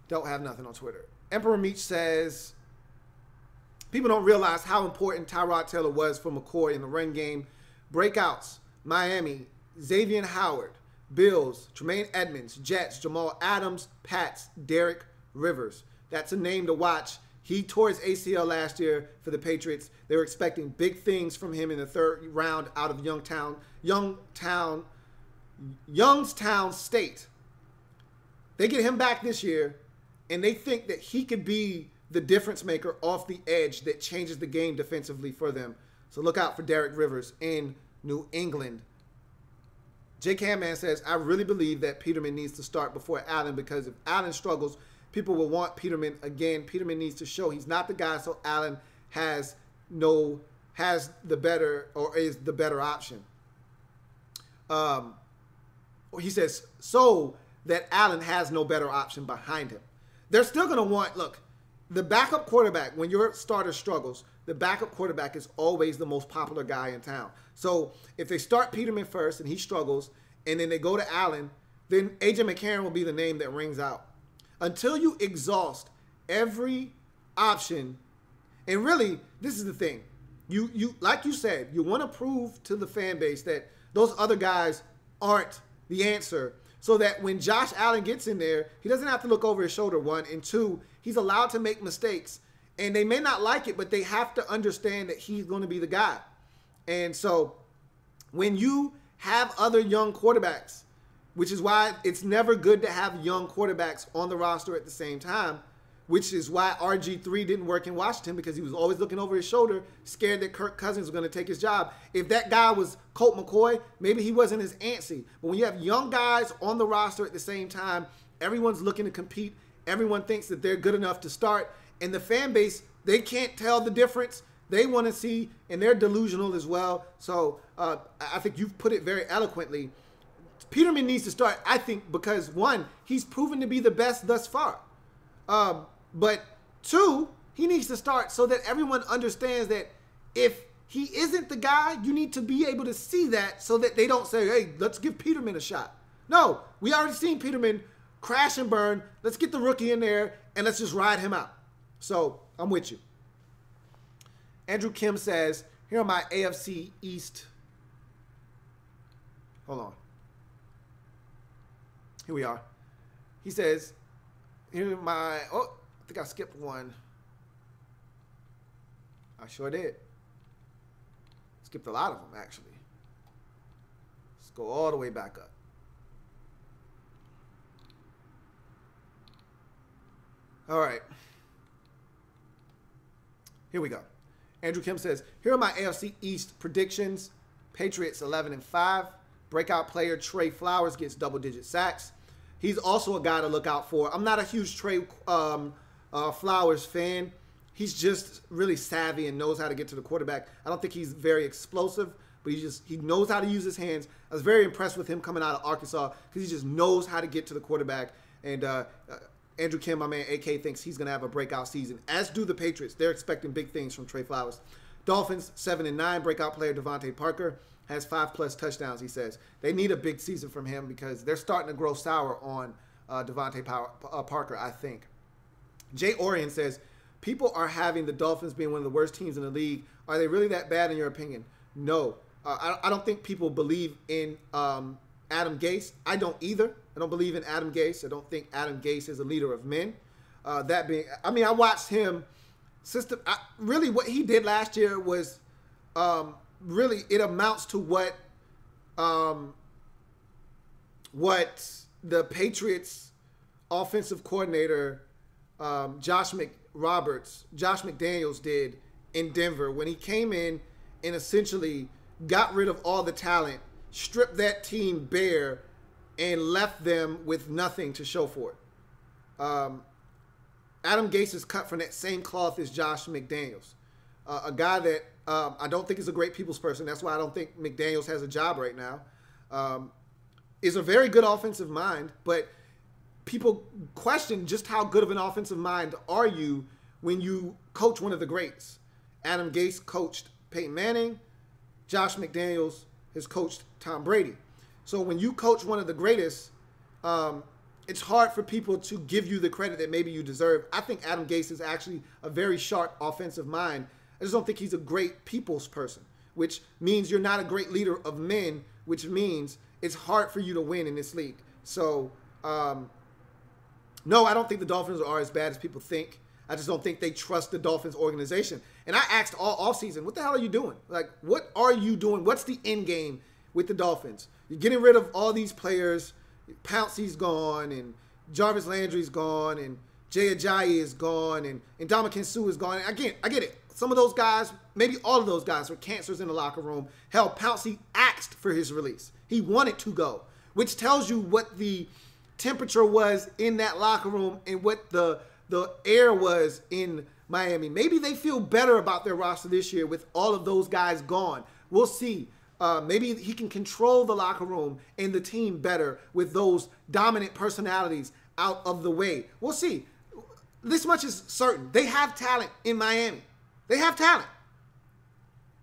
Don't have nothing on Twitter. Emperor Meech says, people don't realize how important Tyrod Taylor was for McCoy in the run game. Breakouts, Miami, Xavier Howard, Bills, Tremaine Edmonds, Jets, Jamal Adams, Pats, Derek Rivers. That's a name to watch. He tore his ACL last year for the Patriots. They were expecting big things from him in the third round out of Youngstown State. They get him back this year, and they think that he could be the difference maker off the edge that changes the game defensively for them. So look out for Derek Rivers in New England. Jake Hamman says, I really believe that Peterman needs to start before Allen, because if Allen struggles, people will want Peterman again. Peterman needs to show he's not the guy, so Allen is the better option. He says, so that Allen has no better option behind him. They're still going to want, look, the backup quarterback, when your starter struggles, the backup quarterback is always the most popular guy in town. So if they start Peterman first and he struggles, and then they go to Allen, then A.J. McCarron will be the name that rings out. Until you exhaust every option, and really, this is the thing. You like you said, you want to prove to the fan base that those other guys aren't the answer, so that when Josh Allen gets in there, he doesn't have to look over his shoulder, one, and two, he's allowed to make mistakes. And they may not like it, but they have to understand that he's going to be the guy. And so when you have other young quarterbacks, which is why it's never good to have young quarterbacks on the roster at the same time, which is why RG3 didn't work in Washington, because he was always looking over his shoulder, scared that Kirk Cousins was going to take his job. If that guy was Colt McCoy, maybe he wasn't as antsy. But when you have young guys on the roster at the same time, everyone's looking to compete. Everyone thinks that they're good enough to start. And the fan base, they can't tell the difference. They want to see, and they're delusional as well. So I think you've put it very eloquently. Peterman needs to start, I think, because one, he's proven to be the best thus far. But two, he needs to start so that everyone understands that if he isn't the guy, you need to be able to see that so that they don't say, hey, let's give Peterman a shot. No, we already seen Peterman crash and burn. Let's get the rookie in there and let's just ride him out. So I'm with you. Andrew Kim says, here are my AFC East. Hold on. Here we are. He says, here are my, oh, I think I skipped one. I sure did. Skipped a lot of them, actually. Let's go all the way back up. All right. Here we go. Andrew Kim says, here are my AFC East predictions. Patriots 11-5. Breakout player Trey Flowers gets double-digit sacks. He's also a guy to look out for. I'm not a huge Trey Flowers fan. He's just really savvy and knows how to get to the quarterback. I don't think he's very explosive, but he knows how to use his hands. I was very impressed with him coming out of Arkansas because he just knows how to get to the quarterback. And Andrew Kim, my man, AK, thinks he's going to have a breakout season, as do the Patriots. They're expecting big things from Trey Flowers. Dolphins 7-9. Breakout player Devontae Parker has 5+ touchdowns, he says. They need a big season from him because they're starting to grow sour on Devontae Parker, I think. Jay Orion says, people are having the Dolphins being one of the worst teams in the league. Are they really that bad in your opinion? No. I don't think people believe in Adam Gase. I don't either. I don't believe in Adam Gase. I don't think Adam Gase is a leader of men. I watched him. Really what he did last year was really, it amounts to what the Patriots offensive coordinator Josh McDaniels did in Denver when he came in and essentially got rid of all the talent, stripped that team bare, and left them with nothing to show for it. Adam Gase is cut from that same cloth as Josh McDaniels, a guy that I don't think is a great people's person. That's why I don't think McDaniels has a job right now. Is a very good offensive mind, but people question just how good of an offensive mind are you when you coach one of the greats. Adam Gase coached Peyton Manning. Josh McDaniels has coached Tom Brady. So when you coach one of the greatest, it's hard for people to give you the credit that maybe you deserve. I think Adam Gase is actually a very sharp offensive mind. I just don't think he's a great people's person, which means you're not a great leader of men, which means it's hard for you to win in this league. So, no, I don't think the Dolphins are as bad as people think. I just don't think they trust the Dolphins organization. And I asked all offseason, what the hell are you doing? Like, what are you doing? What's the end game with the Dolphins? You're getting rid of all these players. Pouncey's gone, and Jarvis Landry's gone, and Jay Ajayi is gone, and Ndamukong Suh is gone. And I get it. Some of those guys, maybe all of those guys, were cancers in the locker room. Hell, Pouncey asked for his release. He wanted to go, which tells you what the temperature was in that locker room and what the air was in Miami. Maybe they feel better about their roster this year with all of those guys gone. We'll see. Maybe he can control the locker room and the team better with those dominant personalities out of the way. We'll see. This much is certain. They have talent in Miami. They have talent.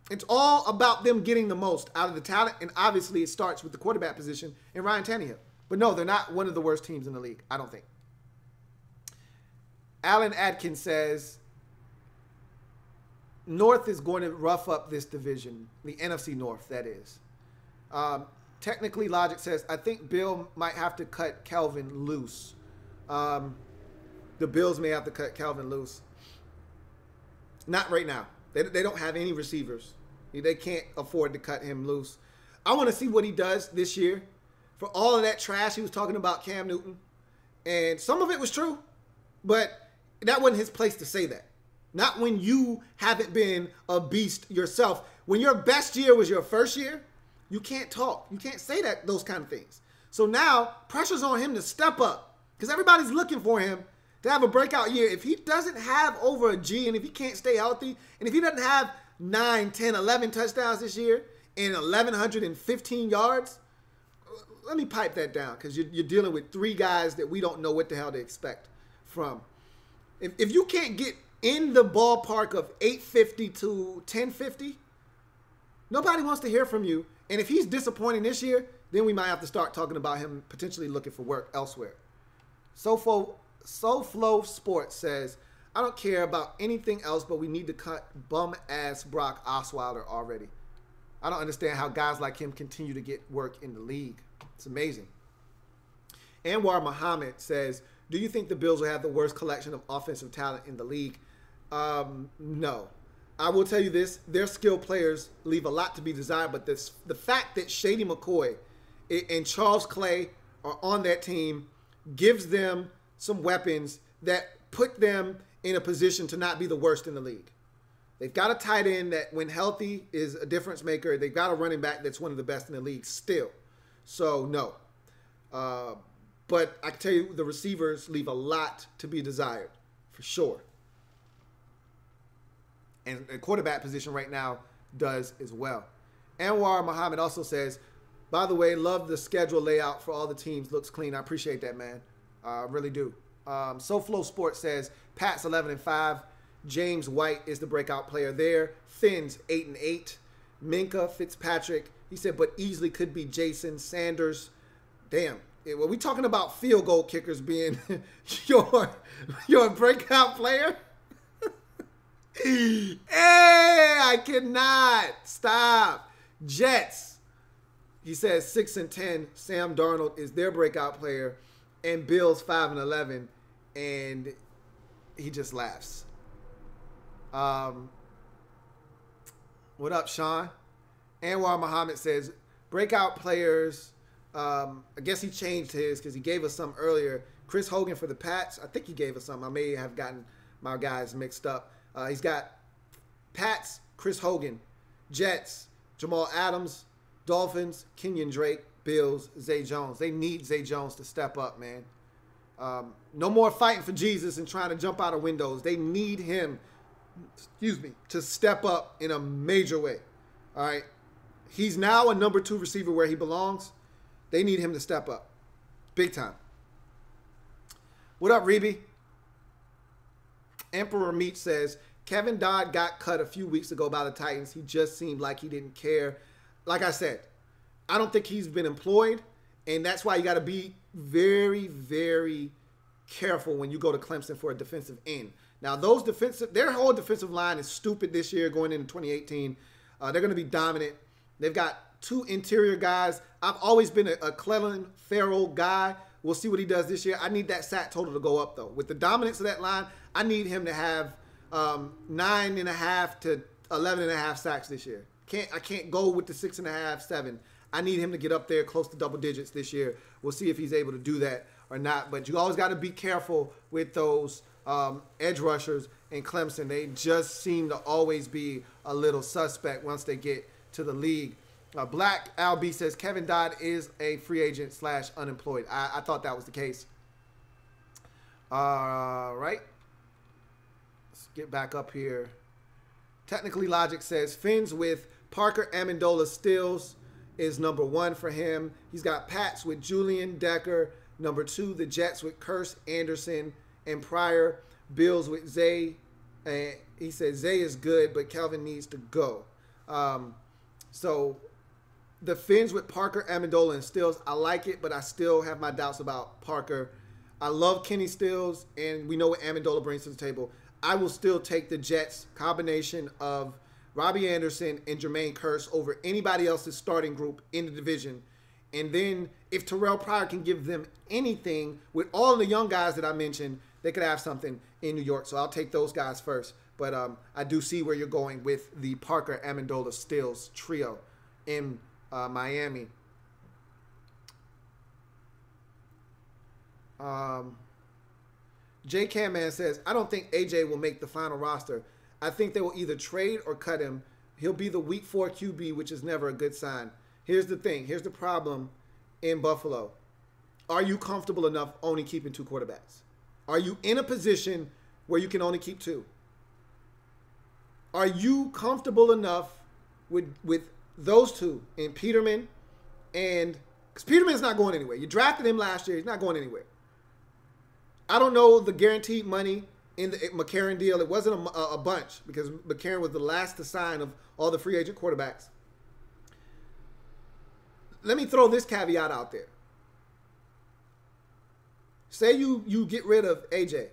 It's all about them getting the most out of the talent, and obviously it starts with the quarterback position and Ryan Tannehill. But no, they're not one of the worst teams in the league, I don't think. Alan Adkins says, North is going to rough up this division, the NFC North, that is. Technically, Logic says, I think Bill might have to cut Calvin loose. The Bills may have to cut Calvin loose. Not right now. They don't have any receivers. They can't afford to cut him loose. I want to see what he does this year. For all of that trash he was talking about Cam Newton. And some of it was true. But that wasn't his place to say that. Not when you haven't been a beast yourself. When your best year was your first year, you can't talk. You can't say those kind of things. So now, pressure's on him to step up. Because everybody's looking for him to have a breakout year. If he doesn't have over a G, and if he can't stay healthy, and if he doesn't have 9, 10, 11 touchdowns this year and 1,115 yards, let me pipe that down, because you're dealing with three guys that we don't know what the hell to expect from. If you can't get in the ballpark of 850 to 1050, nobody wants to hear from you. And if he's disappointing this year, then we might have to start talking about him potentially looking for work elsewhere. SoFlo Sports says, I don't care about anything else, but we need to cut bum-ass Brock Osweiler already. I don't understand how guys like him continue to get work in the league. It's amazing. Anwar Muhammad says, do you think the Bills will have the worst collection of offensive talent in the league? No. I will tell you this. Their skilled players leave a lot to be desired, but the fact that Shady McCoy and Charles Clay are on that team gives them some weapons that put them in a position to not be the worst in the league. They've got a tight end that, when healthy, is a difference maker. They've got a running back that's one of the best in the league still. So, no. But I can tell you the receivers leave a lot to be desired, for sure. And the quarterback position right now does as well. Anwar Muhammad also says, by the way, love the schedule layout for all the teams. Looks clean. I appreciate that, man. I really do. SoFlo Sports says, Pat's 11-5. James White is the breakout player there. Finn's 8-8. Minka Fitzpatrick, he said, but easily could be Jason Sanders. Damn. Were we talking about field goal kickers being your breakout player? Hey, I cannot. Stop. Jets. He says 6-10. Sam Darnold is their breakout player. And Bills 5-11. And he just laughs. What up, Sean? Anwar Muhammad says, breakout players. I guess he changed his because he gave us some earlier. Chris Hogan for the Pats. I think he gave us some. I may have gotten my guys mixed up. He's got Pats, Chris Hogan, Jets, Jamal Adams, Dolphins, Kenyon Drake, Bills, Zay Jones. They need Zay Jones to step up, man. No more fighting for Jesus and trying to jump out of windows. They need him, to step up in a major way. All right. He's now a number 2 receiver where he belongs. They need him to step up. Big time. What up, Reby? Emperor Meat says, Kevin Dodd got cut a few weeks ago by the Titans. He just seemed like he didn't care. Like I said, I don't think he's been employed, and that's why you got to be very, very careful when you go to Clemson for a defensive end. Now, their whole defensive line is stupid this year going into 2018. They're going to be dominant. They've got 2 interior guys. I've always been a Clellan Farrell guy. We'll see what he does this year. I need that sack total to go up, though. With the dominance of that line, I need him to have 9.5 to 11.5 sacks this year. I can't go with the 6.5, 7. I need him to get up there close to double digits this year. We'll see if he's able to do that or not. But you always got to be careful with those edge rushers in Clemson. They just seem to always be a little suspect once they get to the league. Black L.A.B says Kevin Dodd is a free agent / unemployed. I thought that was the case. All right. Let's get back up here. Technically Logic says Fins with Parker Amendola Stills is number 1 for him. He's got Pats with Julian Decker. Number 2, the Jets with Curse Anderson and Pryor. Bills with Zay. And he said Zay is good, but Kelvin needs to go. So the Fins with Parker, Amendola, and Stills, I like it, but I still have my doubts about Parker. I love Kenny Stills, and we know what Amendola brings to the table. I will still take the Jets combination of Robbie Anderson and Jermaine Kearse over anybody else's starting group in the division. And then if Terrell Pryor can give them anything with all of the young guys that I mentioned, they could have something in New York. So I'll take those guys first. But I do see where you're going with the Parker, Amendola, Stills trio in Miami. J. Camman says, I don't think AJ will make the final roster. I think they will either trade or cut him. He'll be the week 4 QB, which is never a good sign. Here's the thing. Here's the problem in Buffalo. Are you comfortable enough only keeping 2 quarterbacks? Are you in a position where you can only keep 2? Are you comfortable enough with those 2 in Peterman and – because Peterman's not going anywhere. You drafted him last year. He's not going anywhere. I don't know the guaranteed money in the McCarron deal. It wasn't a bunch because McCarron was the last to sign of all the free agent quarterbacks. Let me throw this caveat out there. Say you get rid of AJ.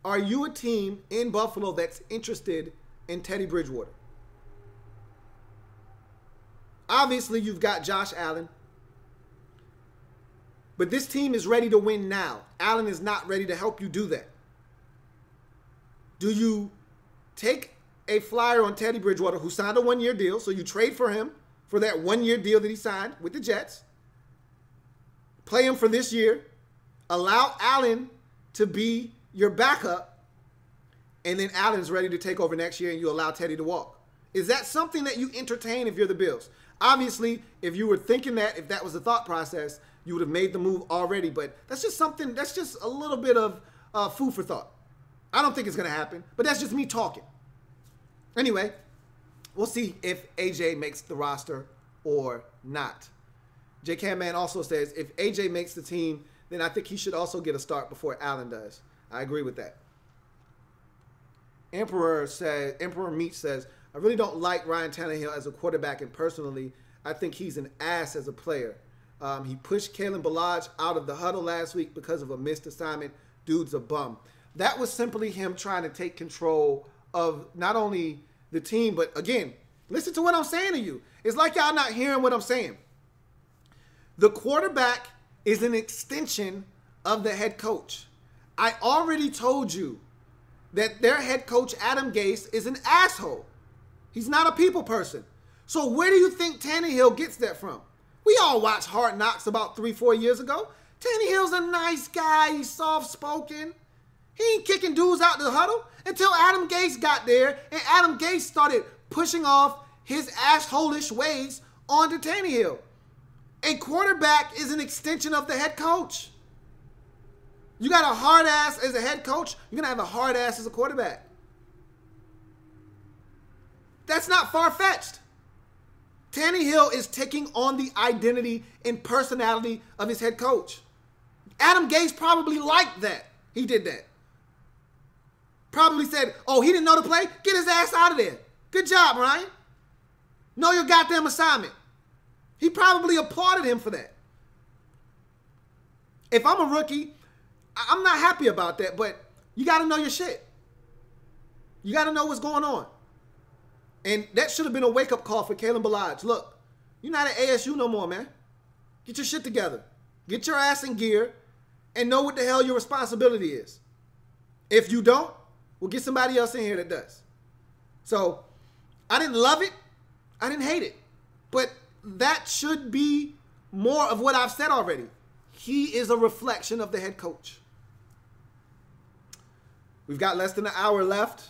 Are you a team in Buffalo that's interested in Teddy Bridgewater? Obviously, you've got Josh Allen. But this team is ready to win now. Allen is not ready to help you do that. Do you take a flyer on Teddy Bridgewater, who signed a 1-year deal, so you trade for him for that 1-year deal that he signed with the Jets, play him for this year, allow Allen to be your backup, and then Allen's ready to take over next year and you allow Teddy to walk? Is that something that you entertain if you're the Bills? Obviously, if you were thinking that, if that was the thought process, you would have made the move already. But that's just something, that's just a little bit of food for thought. I don't think it's going to happen, but that's just me talking. Anyway, we'll see if AJ makes the roster or not. J.K. Man also says, if AJ makes the team, then I think he should also get a start before Allen does. I agree with that. Emperor Meat says, I really don't like Ryan Tannehill as a quarterback, and personally, I think he's an ass as a player. He pushed Kalen Ballage out of the huddle last week because of a missed assignment. Dude's a bum. That was simply him trying to take control of not only the team, but again, listen to what I'm saying to you. It's like y'all not hearing what I'm saying. The quarterback is an extension of the head coach. I already told you that their head coach, Adam Gase, is an asshole. He's not a people person. So where do you think Tannehill gets that from? We all watched Hard Knocks about 3-4 years ago. Tannehill's a nice guy. He's soft-spoken. He ain't kicking dudes out the huddle until Adam Gase got there and Adam Gase started pushing off his asshole-ish ways onto Tannehill. A quarterback is an extension of the head coach. You got a hard ass as a head coach, you're going to have a hard ass as a quarterback. That's not far-fetched. Tannehill is taking on the identity and personality of his head coach. Adam Gase probably liked that. He did that. Probably said, oh, he didn't know the play? Get his ass out of there. Good job, Ryan. Know your goddamn assignment. He probably applauded him for that. If I'm a rookie, I'm not happy about that, but you got to know your shit. You got to know what's going on. And that should have been a wake-up call for Kalen Ballage. Look, you're not at ASU no more, man. Get your shit together. Get your ass in gear and know what the hell your responsibility is. If you don't, we'll get somebody else in here that does. So, I didn't love it. I didn't hate it. But that should be more of what I've said already. He is a reflection of the head coach. We've got less than an hour left.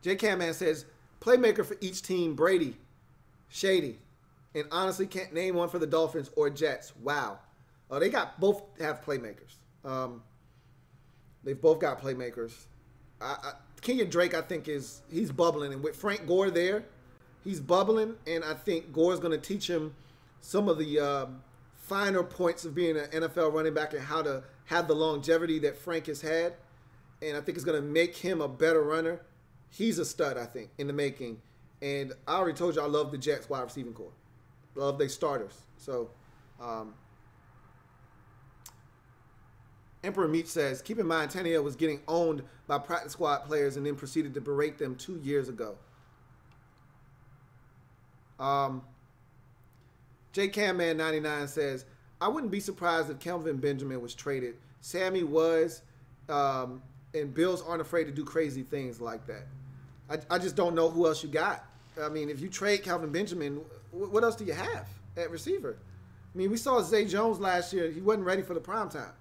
J. Camman says, playmaker for each team, Brady, Shady, and honestly can't name one for the Dolphins or Jets. Wow. They both have playmakers. They've both got playmakers. Kenyon Drake, I think, he's bubbling. And with Frank Gore there, he's bubbling. And I think Gore's going to teach him some of the finer points of being an NFL running back and how to have the longevity that Frank has had. And I think it's going to make him a better runner. He's a stud, I think, in the making. And I already told you I love the Jets wide receiving core. Love their starters. So, Emperor Meat says, keep in mind, Tannehill was getting owned by practice squad players and then proceeded to berate them 2 years ago. J. Camman 99 says, I wouldn't be surprised if Kelvin Benjamin was traded. Sammy was, and Bills aren't afraid to do crazy things like that. I just don't know who else you got. I mean, if you trade Kelvin Benjamin, what else do you have at receiver? I mean, we saw Zay Jones last year. He wasn't ready for the prime time.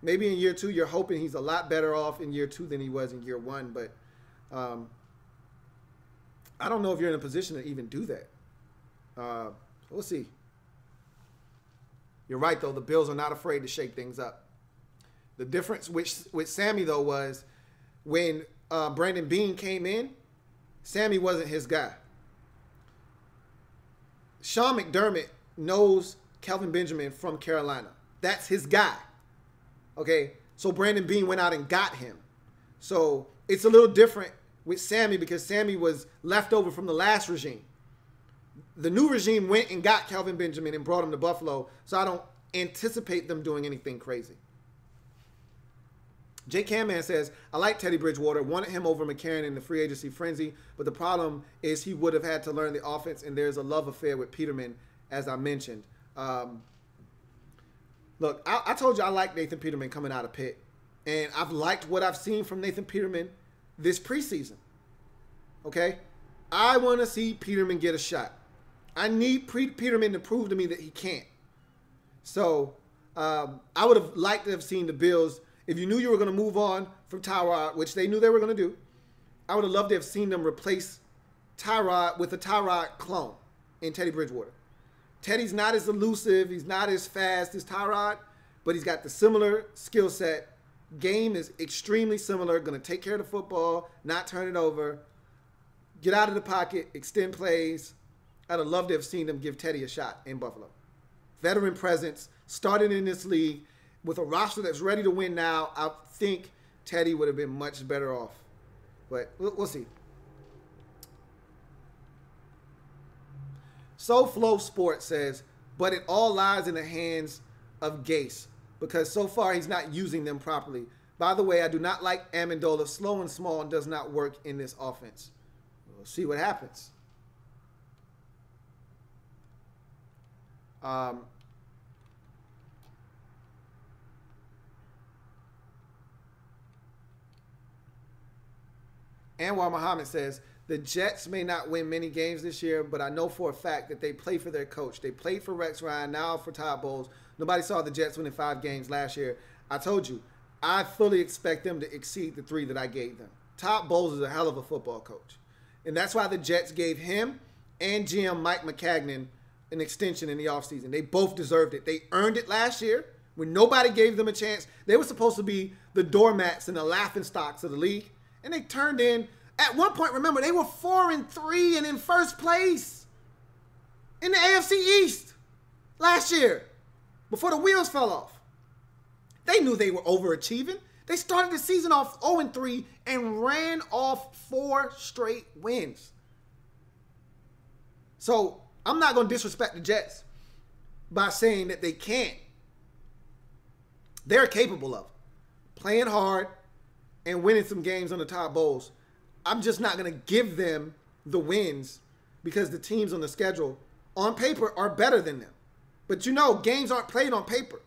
Maybe in year 2, you're hoping he's a lot better off in year 2 than he was in year 1. But I don't know if you're in a position to even do that. We'll see. You're right, though. The Bills are not afraid to shake things up. The difference with Sammy, though, was when Brandon Beane came in, Sammy wasn't his guy. Sean McDermott knows Kelvin Benjamin from Carolina. That's his guy. Okay? So Brandon Beane went out and got him. So it's a little different with Sammy because Sammy was left over from the last regime. The new regime went and got Kelvin Benjamin and brought him to Buffalo, so I don't anticipate them doing anything crazy. J. Camman says, I like Teddy Bridgewater, wanted him over McCarron in the free agency frenzy, but the problem is he would have had to learn the offense, and there's a love affair with Peterman, as I mentioned. Look, I told you I like Nathan Peterman coming out of Pitt, and I've liked what I've seen from Nathan Peterman this preseason. Okay? I want to see Peterman get a shot. I need Peterman to prove to me that he can't. So I would have liked to have seen the Bills. If you knew you were going to move on from Tyrod, which they knew they were going to do, I would have loved to have seen them replace Tyrod with a Tyrod clone in Teddy Bridgewater. Teddy's not as elusive. He's not as fast as Tyrod, but he's got the similar skill set. Game is extremely similar. Going to take care of the football, not turn it over, get out of the pocket, extend plays. I'd have loved to have seen them give Teddy a shot in Buffalo. Veteran presence, starting in this league. With a roster that's ready to win now, I think Teddy would have been much better off. But we'll see. SoFlo Sports says, but it all lies in the hands of Gase because so far he's not using them properly. By the way, I do not like Amendola. Slow and small and does not work in this offense. We'll see what happens. Anwar Muhammad says, the Jets may not win many games this year, but I know for a fact that they play for their coach. They played for Rex Ryan, now for Todd Bowles. Nobody saw the Jets winning 5 games last year. I told you, I fully expect them to exceed the 3 that I gave them. Todd Bowles is a hell of a football coach. And that's why the Jets gave him and GM Mike McCagnon an extension in the offseason. They both deserved it. They earned it last year when nobody gave them a chance. They were supposed to be the doormats and the laughingstocks of the league. And they turned in. At one point, remember, they were 4-3 and in first place in the AFC East last year before the wheels fell off. They knew they were overachieving. They started the season off 0-3 and ran off 4 straight wins. So I'm not going to disrespect the Jets by saying that they can't. They're capable of playing hard and winning some games on the top bowls. I'm just not going to give them the wins because the teams on the schedule on paper are better than them. But you know, games aren't played on paper.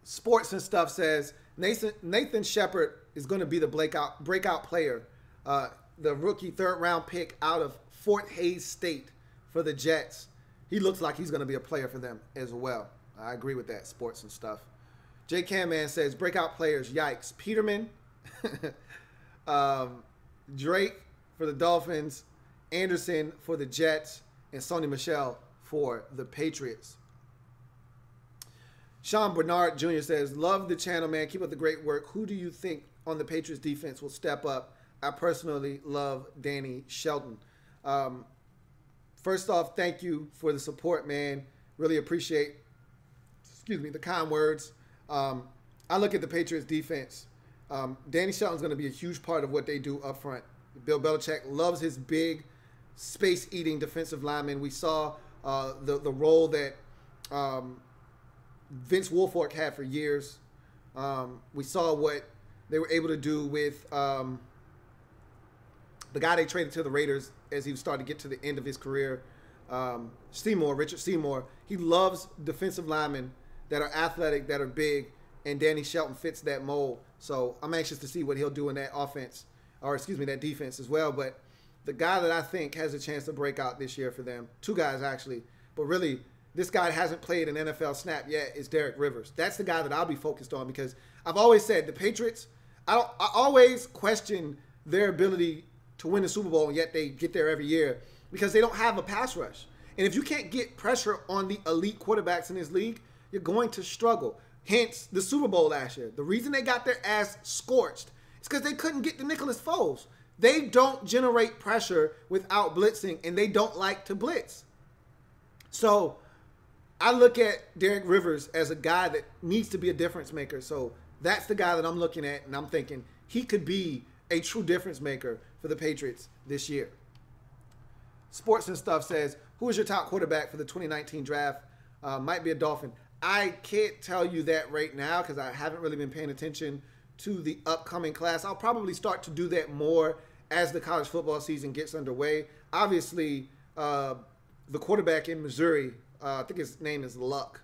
Sports and Stuff says Nathan Shepard is going to be the breakout player, the rookie 3rd-round pick out of Fort Hays State for the Jets. He looks like he's going to be a player for them as well. I agree with that, Sports and Stuff. J. Camman says, breakout players, yikes. Peterman, Drake for the Dolphins, Anderson for the Jets, and Sonny Michel for the Patriots. Sean Bernard Jr. says, love the channel, man. Keep up the great work. Who do you think on the Patriots defense will step up? I personally love Danny Shelton. First off, thank you for the support, man. Really appreciate, the kind words. I look at the Patriots defense. Danny Shelton's going to be a huge part of what they do up front. Bill Belichick loves his big, space-eating defensive linemen. We saw the role that Vince Wilfork had for years. We saw what they were able to do with the guy they traded to the Raiders as he was starting to get to the end of his career, Richard Seymour. He loves defensive linemen that are athletic, that are big, and Danny Shelton fits that mold. So I'm anxious to see what he'll do in that offense, that defense as well. But the guy that I think has a chance to break out this year for them, 2 guys actually, but really this guy hasn't played an NFL snap yet, is Derek Rivers. That's the guy that I'll be focused on because I've always said the Patriots, I always question their ability to win the Super Bowl, and yet they get there every year because they don't have a pass rush. And if you can't get pressure on the elite quarterbacks in this league, you're going to struggle. Hence, the Super Bowl last year. The reason they got their ass scorched is because they couldn't get to Nicholas Foles. They don't generate pressure without blitzing, and they don't like to blitz. So I look at Derek Rivers as a guy that needs to be a difference maker. So that's the guy that I'm looking at, and I'm thinking he could be a true difference maker for the Patriots this year. Sports and Stuff says, who is your top quarterback for the 2019 draft? Might be a Dolphin. I can't tell you that right now because I haven't really been paying attention to the upcoming class. I'll probably start to do that more as the college football season gets underway. Obviously, the quarterback in Missouri, I think his name is Locke,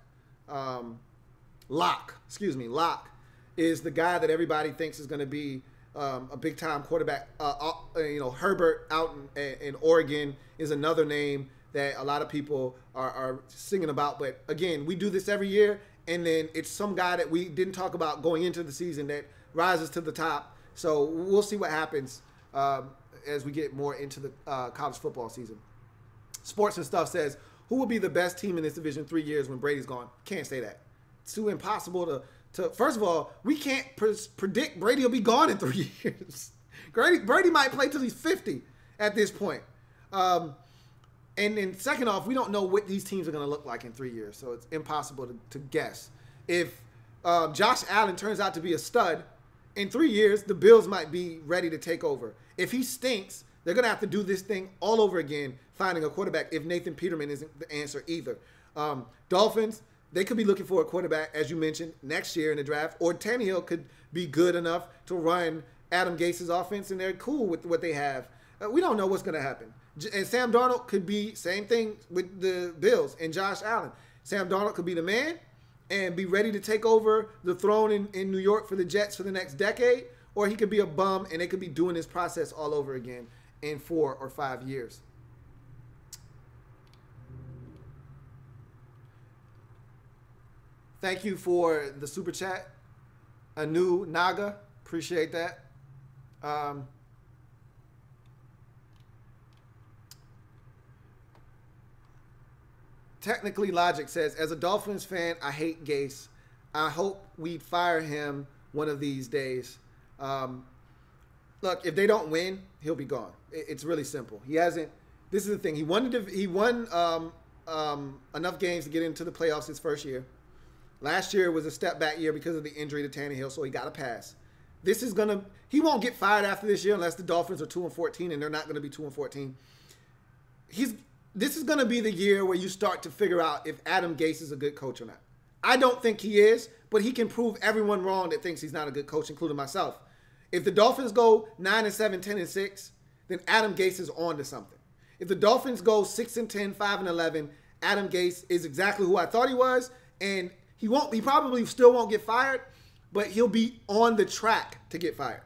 is the guy that everybody thinks is going to be a big-time quarterback. Herbert out in Oregon is another name that a lot of people are singing about. But, again, we do this every year, and then it's some guy that we didn't talk about going into the season that rises to the top. So we'll see what happens as we get more into the college football season. Sports and Stuff says, who will be the best team in this division 3 years when Brady's gone? Can't say that. It's too impossible to first of all, we can't predict Brady will be gone in 3 years. Brady might play till he's 50 at this point. And then second off, we don't know what these teams are going to look like in 3 years, so it's impossible to guess. If Josh Allen turns out to be a stud, in 3 years, the Bills might be ready to take over. If he stinks, they're going to have to do this thing all over again, finding a quarterback if Nathan Peterman isn't the answer either. Dolphins, they could be looking for a quarterback, as you mentioned, next year in the draft, or Tannehill could be good enough to run Adam Gase's offense, and they're cool with what they have. We don't know what's going to happen. And Sam Darnold could be same thing with the Bills and Josh Allen. Sam Darnold could be the man and be ready to take over the throne in New York for the Jets for the next decade, or he could be a bum and they could be doing this process all over again in 4 or 5 years. Thank you for the super chat. Anu Naga, appreciate that. Technically, Logic says, as a Dolphins fan, I hate Gase. I hope we'd fire him one of these days. Look, if they don't win, he'll be gone. It's really simple. He hasn't. This is the thing. He won enough games to get into the playoffs his first year. Last year was a step back year because of the injury to Tannehill, so he got a pass. He won't get fired after this year unless the Dolphins are 2-14, and they're not going to be 2-14. This is going to be the year where you start to figure out if Adam Gase is a good coach or not. I don't think he is, but he can prove everyone wrong that thinks he's not a good coach, including myself. If the Dolphins go 9-7, 10-6, then Adam Gase is on to something. If the Dolphins go 6-10, 5-11, Adam Gase is exactly who I thought he was, and he probably still won't get fired, but he'll be on the track to get fired.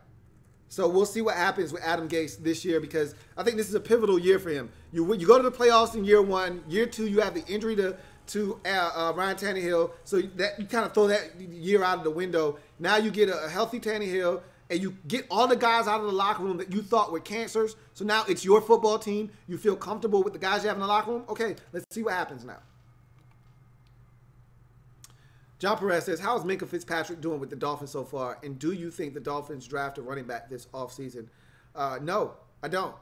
So we'll see what happens with Adam Gase this year, because I think this is a pivotal year for him. You go to the playoffs in year one. Year two, you have the injury to Ryan Tannehill, so that you kind of throw that year out of the window. Now you get a healthy Tannehill, and you get all the guys out of the locker room that you thought were cancers. So now it's your football team. You feel comfortable with the guys you have in the locker room. Okay, let's see what happens now. John Perez says, how is Minkah Fitzpatrick doing with the Dolphins so far? And do you think the Dolphins draft a running back this offseason? No, I don't.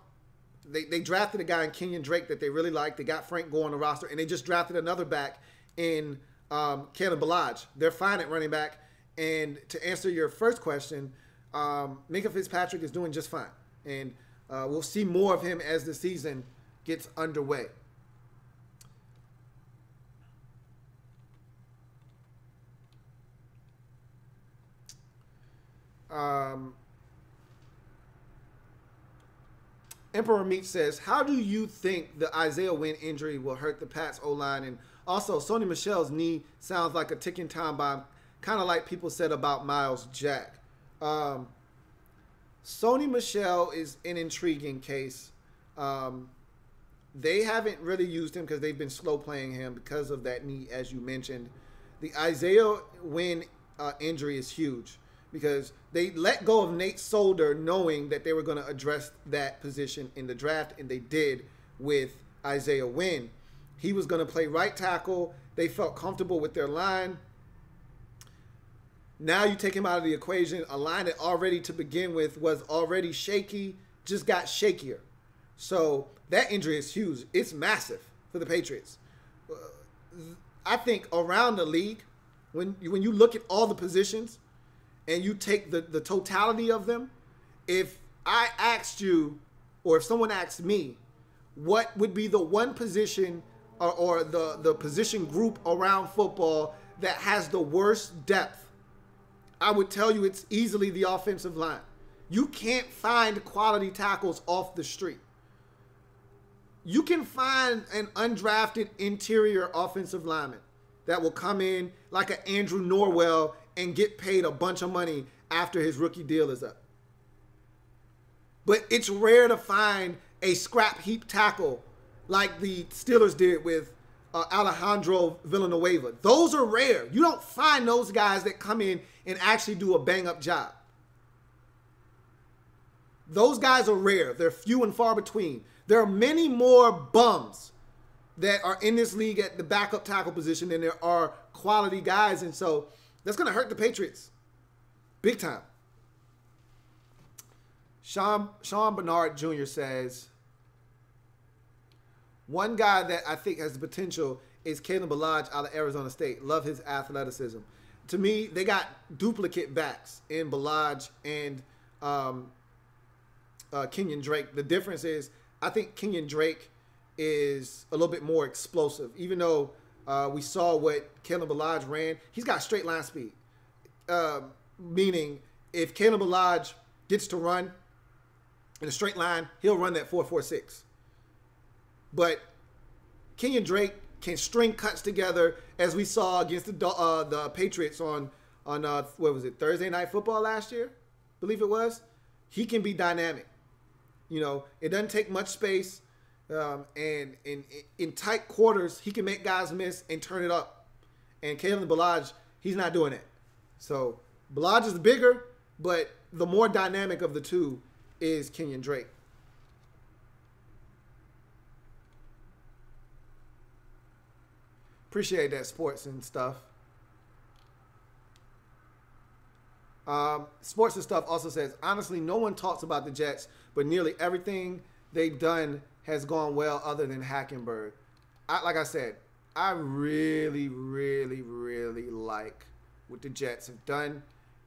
They drafted a guy in Kenyon Drake that they really liked. They got Frank Gore on the roster, and they just drafted another back in Kalen Ballage. They're fine at running back. And to answer your first question, Minkah Fitzpatrick is doing just fine. And we'll see more of him as the season gets underway. Emperor Meat says, how do you think the Isaiah Wynn injury will hurt the Pats O-line? And also, Sony Michel's knee sounds like a ticking time bomb, kind of like people said about Miles Jack. Sony Michel is an intriguing case. They haven't really used him because they've been slow playing him because of that knee, as you mentioned. The Isaiah Wynn injury is huge, because they let go of Nate Solder knowing that they were going to address that position in the draft, and they did with Isaiah Wynn. He was going to play right tackle. They felt comfortable with their line. Now you take him out of the equation. A line that already to begin with was already shaky, just got shakier. So that injury is huge. It's massive for the Patriots. I think around the league, when you look at all the positions, and you take the totality of them, if I asked you, or if someone asked me, what would be the one position or the position group around football that has the worst depth, I would tell you it's easily the offensive line. You can't find quality tackles off the street. You can find an undrafted interior offensive lineman that will come in like an Andrew Norwell and get paid a bunch of money after his rookie deal is up. But it's rare to find a scrap heap tackle like the Steelers did with Alejandro Villanueva. Those are rare. You don't find those guys that come in and actually do a bang-up job. Those guys are rare. They're few and far between. There are many more bums that are in this league at the backup tackle position than there are quality guys, and so that's going to hurt the Patriots big time. Sean Bernard Jr. says, one guy that I think has the potential is Kalen Ballage out of Arizona State. Love his athleticism. To me, they got duplicate backs in Ballage and Kenyon Drake. The difference is I think Kenyon Drake is a little bit more explosive. Even though we saw what Kalen Ballage ran, he's got straight line speed. Meaning, if Kalen Ballage gets to run in a straight line, he'll run that 4.46. But Kenyon Drake can string cuts together, as we saw against the Patriots on what was it, Thursday Night Football last year, I believe it was. He can be dynamic. You know, it doesn't take much space, and in tight quarters, he can make guys miss and turn it up. And Kalen Ballage, he's not doing it. So Ballage is bigger, but the more dynamic of the two is Kenyon Drake. Appreciate that, sports and stuff. Sports and stuff also says, honestly, no one talks about the Jets, but nearly everything they've done has gone well other than Hackenberg. Like I said, I really, really, really like what the Jets have done,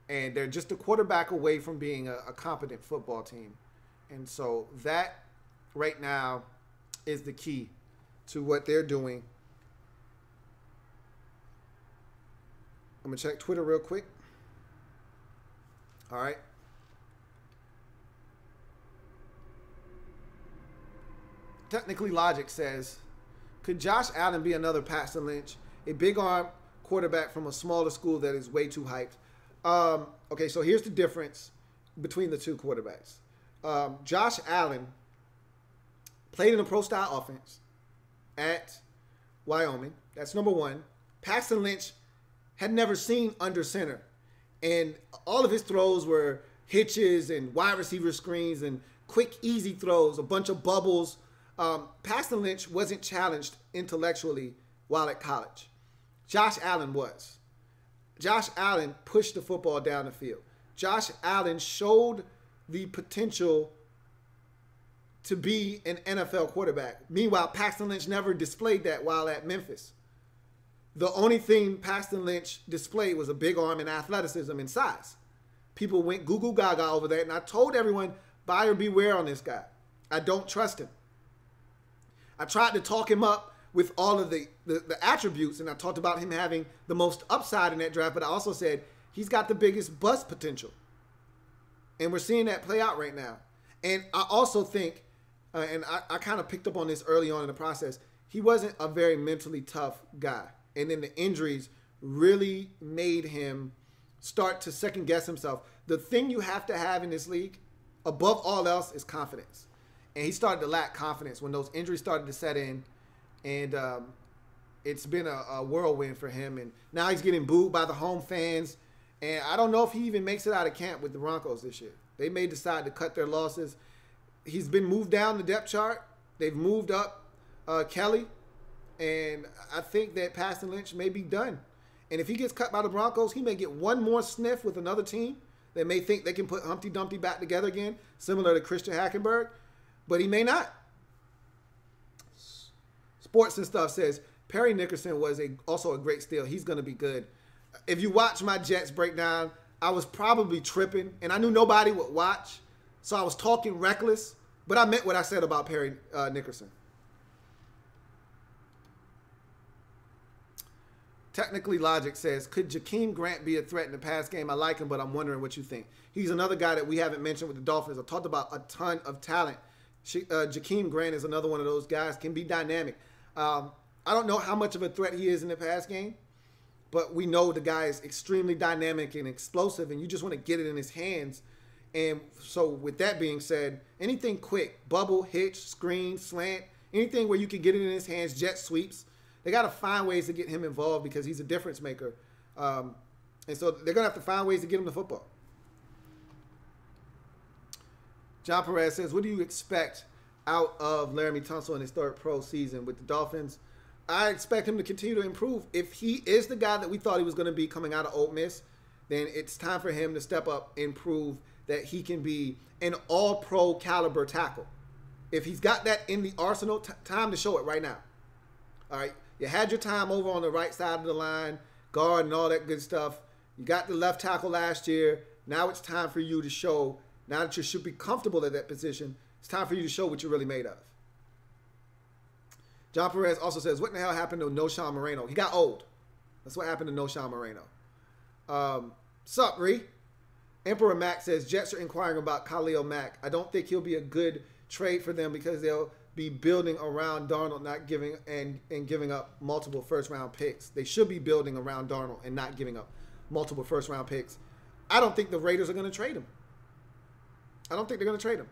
and they're just a quarterback away from being a competent football team. And so that right now is the key to what they're doing. I'm going to check Twitter real quick. All right. Technically Logic says, could Josh Allen be another Paxton Lynch, a big arm quarterback from a smaller school that is way too hyped? Okay, so here's the difference between the two quarterbacks. Josh Allen played in a pro-style offense at Wyoming. That's number one. Paxton Lynch had never seen under center. And all of his throws were hitches and wide receiver screens and quick, easy throws, a bunch of bubbles. Paxton Lynch wasn't challenged intellectually while at college. Josh Allen was. Josh Allen pushed the football down the field. Josh Allen showed the potential to be an NFL quarterback. Meanwhile, Paxton Lynch never displayed that while at Memphis. The only thing Paxton Lynch displayed was a big arm and athleticism and size. People went goo gaga over that, and I told everyone, buyer beware on this guy. I don't trust him. I tried to talk him up with all of the attributes, and I talked about him having the most upside in that draft, but I also said he's got the biggest bust potential. And we're seeing that play out right now. And I also think, and I kind of picked up on this early on in the process, he wasn't a very mentally tough guy. And then the injuries really made him start to second guess himself. The thing you have to have in this league, above all else, is confidence. And he started to lack confidence when those injuries started to set in. And it's been a whirlwind for him. And now he's getting booed by the home fans. And I don't know if he even makes it out of camp with the Broncos this year. They may decide to cut their losses. He's been moved down the depth chart. They've moved up Kelly. And I think that Paxton Lynch may be done. And if he gets cut by the Broncos, he may get one more sniff with another team that may think they can put Humpty Dumpty back together again, similar to Christian Hackenberg. But he may not. Sports and Stuff says, Perry Nickerson was also a great steal. He's going to be good. If you watch my Jets breakdown, I was probably tripping, and I knew nobody would watch, so I was talking reckless, but I meant what I said about Perry Nickerson. Technically Logic says, could Jakeem Grant be a threat in the pass game? I like him, but I'm wondering what you think. He's another guy that we haven't mentioned with the Dolphins. I talked about a ton of talent. Jakeem Grant is another one of those guys, can be dynamic. I don't know how much of a threat he is in the pass game, but we know the guy is extremely dynamic and explosive, and you just want to get it in his hands. And so with that being said, anything quick, bubble, hitch, screen, slant, anything where you can get it in his hands, jet sweeps, they got to find ways to get him involved because he's a difference maker. And so they're going to have to find ways to get him the football. John Perez says, what do you expect out of Laramie Tunsil in his third pro season with the Dolphins? I expect him to continue to improve. If he is the guy that we thought he was going to be coming out of Ole Miss, then it's time for him to step up and prove that he can be an all-pro caliber tackle. If he's got that in the arsenal, time to show it right now. All right, you had your time over on the right side of the line, guard and all that good stuff. You got the left tackle last year. Now it's time for you to show, now that you should be comfortable at that position, it's time for you to show what you're really made of. John Perez also says, what in the hell happened to Noshawn Moreno? He got old. That's what happened to Noshawn Moreno. Sup, Ree? Emperor Mac says, Jets are inquiring about Khalil Mack. I don't think he'll be a good trade for them because they'll be building around Darnold, not giving and giving up multiple first-round picks. They should be building around Darnold and not giving up multiple first-round picks. I don't think the Raiders are going to trade him. I don't think they're going to trade him.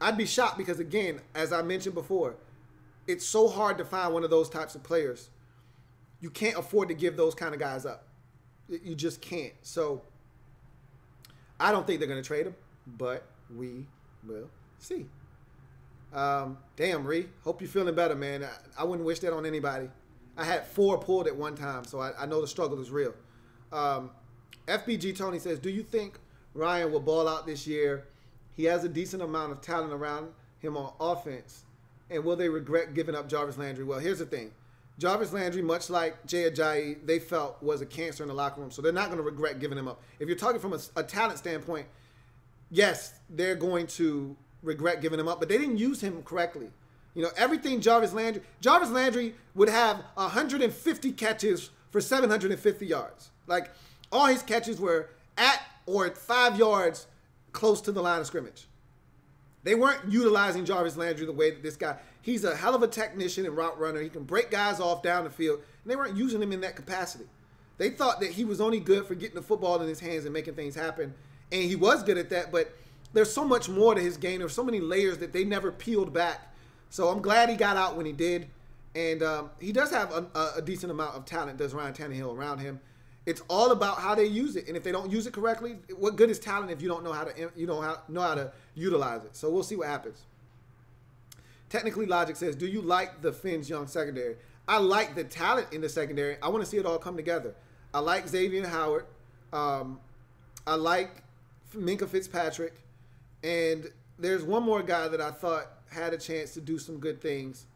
I'd be shocked because, again, as I mentioned before, it's so hard to find one of those types of players. You can't afford to give those kind of guys up. You just can't. So I don't think they're going to trade him, but we will see. Damn, Ree. Hope you're feeling better, man. I wouldn't wish that on anybody. I had 4 pulled at one time, so I know the struggle is real. FBG Tony says, do you think Ryan will ball out this year? He has a decent amount of talent around him on offense. And will they regret giving up Jarvis Landry? Well, here's the thing. Jarvis Landry, much like Jay Ajayi, they felt was a cancer in the locker room, so they're not going to regret giving him up. If you're talking from a talent standpoint, yes, they're going to regret giving him up, but they didn't use him correctly. You know, everything Jarvis Landry would have 150 catches for 750 yards. Like, all his catches were at or 5 yards close to the line of scrimmage. They weren't utilizing Jarvis Landry the way that this guy, he's a hell of a technician and route runner. He can break guys off down the field, and they weren't using him in that capacity. They thought that he was only good for getting the football in his hands and making things happen, and he was good at that, but there's so much more to his game. There's so many layers that they never peeled back. So I'm glad he got out when he did, and he does have a decent amount of talent, does Ryan Tannehill, around him. It's all about how they use it, and if they don't use it correctly, what good is talent if you don't know how to utilize it? So we'll see what happens. Technically, Logic says, do you like the Finns young secondary? I like the talent in the secondary. I want to see it all come together. I like Xavier Howard. I like Minkah Fitzpatrick, and there's one more guy that I thought had a chance to do some good things,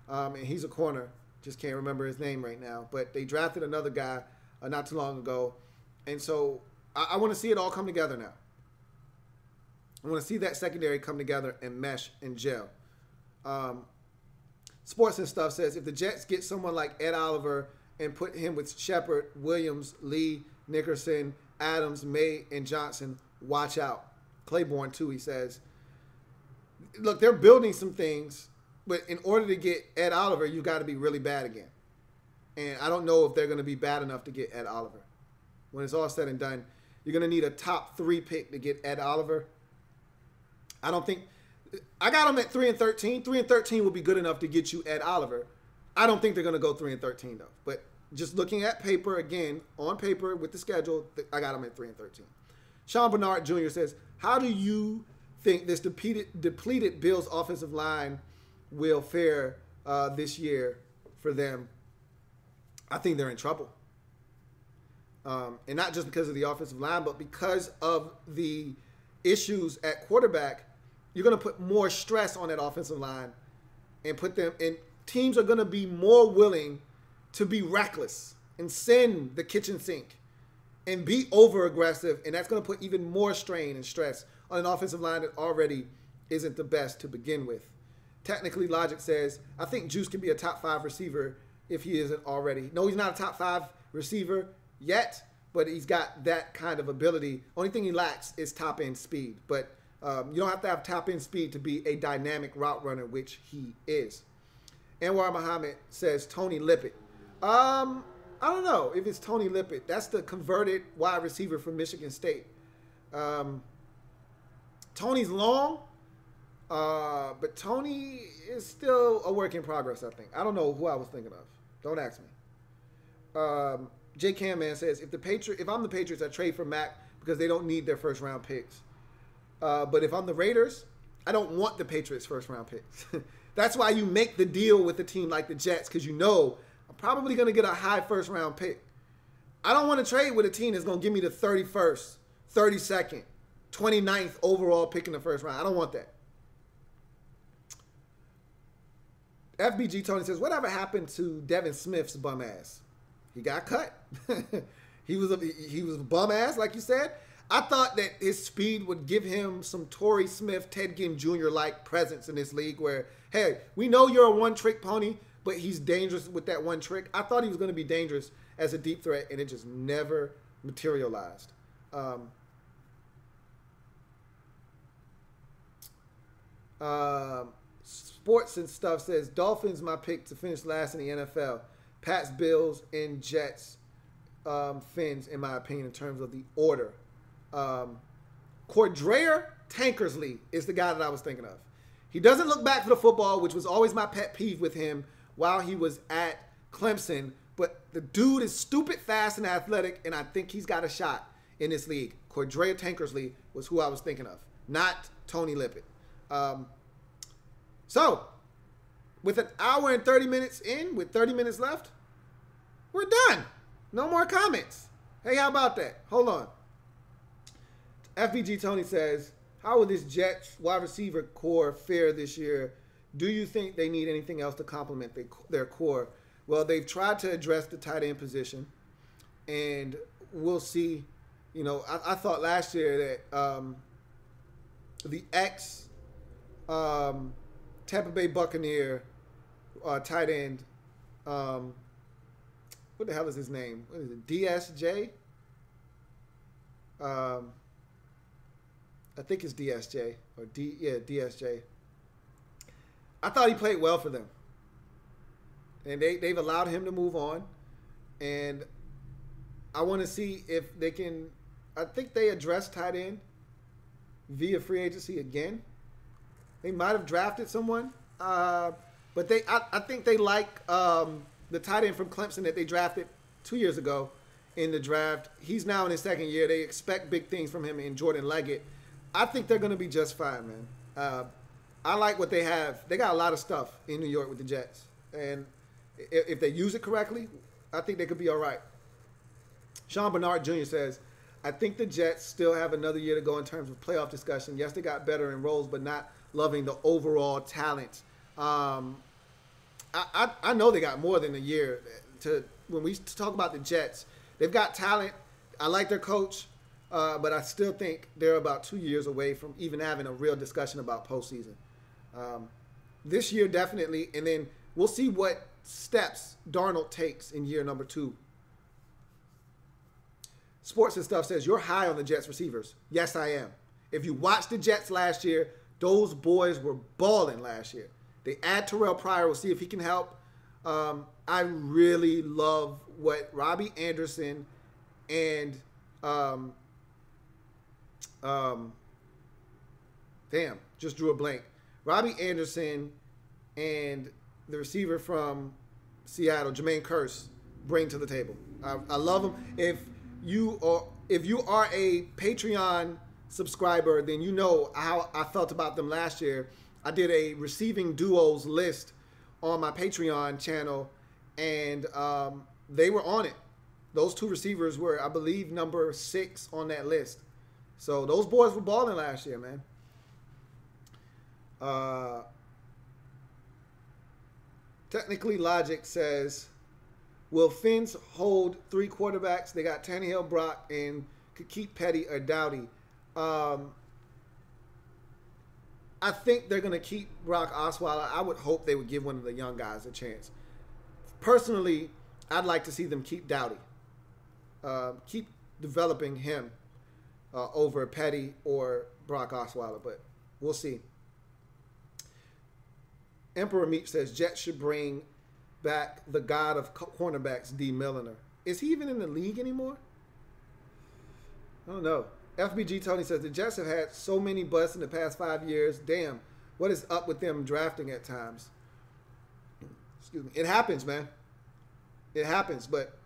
and he's a corner. Just can't remember his name right now, but they drafted another guy not too long ago. And so I want to see it all come together now. I want to see that secondary come together and mesh and gel. Sports and Stuff says, if the Jets get someone like Ed Oliver and put him with Shepard, Williams, Lee, Nickerson, Adams, May, and Johnson, watch out. Claiborne, too, he says. Look, they're building some things, but in order to get Ed Oliver, you got to be really bad again. And I don't know if they're going to be bad enough to get Ed Oliver. When it's all said and done, you're going to need a top 3 pick to get Ed Oliver. I don't think – I got him at 3-13. 3-13 will be good enough to get you Ed Oliver. I don't think they're going to go 3-13, though. But just looking at paper, again, on paper with the schedule, I got him at 3-13. Sean Bernard Jr. says, how do you think this depleted Bills offensive line will fare this year for them? I think they're in trouble. And not just because of the offensive line, but because of the issues at quarterback. You're going to put more stress on that offensive line and put them in. Teams are going to be more willing to be reckless and send the kitchen sink and be over aggressive. And that's going to put even more strain and stress on an offensive line that already isn't the best to begin with. Technically, Logic says, I think Juice can be a top 5 receiver if he isn't already. No, he's not a top 5 receiver yet, but he's got that kind of ability. Only thing he lacks is top-end speed. But you don't have to have top-end speed to be a dynamic route runner, which he is. Anwar Muhammad says Tony Lippett. I don't know if it's Tony Lippett. That's the converted wide receiver from Michigan State. Tony's long, but Tony is still a work in progress, I think. I don't know who I was thinking of. Don't ask me. J. Cam Man says, if I'm the Patriots, I trade for Mac because they don't need their first-round picks. But if I'm the Raiders, I don't want the Patriots' first-round picks. That's why you make the deal with a team like the Jets, because you know I'm probably going to get a high first-round pick. I don't want to trade with a team that's going to give me the 31st, 32nd, 29th overall pick in the first round. I don't want that. FBG Tony says, whatever happened to Devin Smith's bum ass? He got cut. he was a bum ass, like you said. I thought that his speed would give him some Torrey Smith, Ted Ginn Jr.-like presence in this league where, hey, we know you're a one-trick pony, but he's dangerous with that one trick. I thought he was going to be dangerous as a deep threat, and it just never materialized. Sports and Stuff says, Dolphins my pick to finish last in the NFL. Pats, Bills, and Jets, Finns, in my opinion, in terms of the order. Cordrea Tankersley is the guy that I was thinking of. He doesn't look back for the football, which was always my pet peeve with him while he was at Clemson. But the dude is stupid fast and athletic, and I think he's got a shot in this league. Cordrea Tankersley was who I was thinking of, not Tony Lippett. So, with an hour and 30 minutes in, with 30 minutes left, We're done. No more comments. Hey, how about that? Hold on. FBG Tony says, how will this Jets wide receiver core fare this year? Do you think they need anything else to complement their core? Well, they've tried to address the tight end position, and we'll see. You know, I thought last year that the Tampa Bay Buccaneer tight end, what the hell is his name? What is it? DSJ? I think it's DSJ or DSJ. I thought he played well for them, and they've allowed him to move on, and I want to see if they can. I think they addressed tight end via free agency again. They might have drafted someone, but I think they like the tight end from Clemson that they drafted 2 years ago in the draft. He's now in his second year. They expect big things from him and Jordan Leggett. I think they're going to be just fine, man. I like what they have. They got a lot of stuff in New York with the Jets. And if they use it correctly, I think they could be all right. Sean Bernard Jr. says, I think the Jets still have another year to go in terms of playoff discussion. Yes, they got better in roles, but not loving the overall talent. I know they got more than a year. When we talk about the Jets, they've got talent. I like their coach. But I still think they're about 2 years away from even having a real discussion about postseason. This year, definitely. And then we'll see what steps Darnold takes in year number 2. Sports and Stuff says, you're high on the Jets receivers. Yes, I am. If you watched the Jets last year, those boys were balling last year. They add Terrell Pryor. We'll see if he can help. I really love what Robbie Anderson and just drew a blank. Robbie Anderson and the receiver from Seattle, Jermaine Kearse, bring to the table. I love them. If you are a Patreon subscriber, then you know how I felt about them last year. I did a receiving duos list on my Patreon channel, and they were on it. Those two receivers were, I believe, number 6 on that list. So those boys were balling last year, man. Technically Logic says, will Fins hold 3 quarterbacks? They got Tannehill, Brock, and could keep Petty or Dowdy. I think they're going to keep Brock Osweiler. I would hope they would give one of the young guys a chance. Personally, I'd like to see them keep Dowdy. Keep developing him over Petty or Brock Osweiler, but we'll see. Emperor Meat says, Jets should bring back the god of cornerbacks, D. Milliner. Is he even in the league anymore? I don't know. FBG Tony says, the Jets have had so many busts in the past 5 years. Damn, what is up with them drafting at times? Excuse me. It happens, man. It happens, but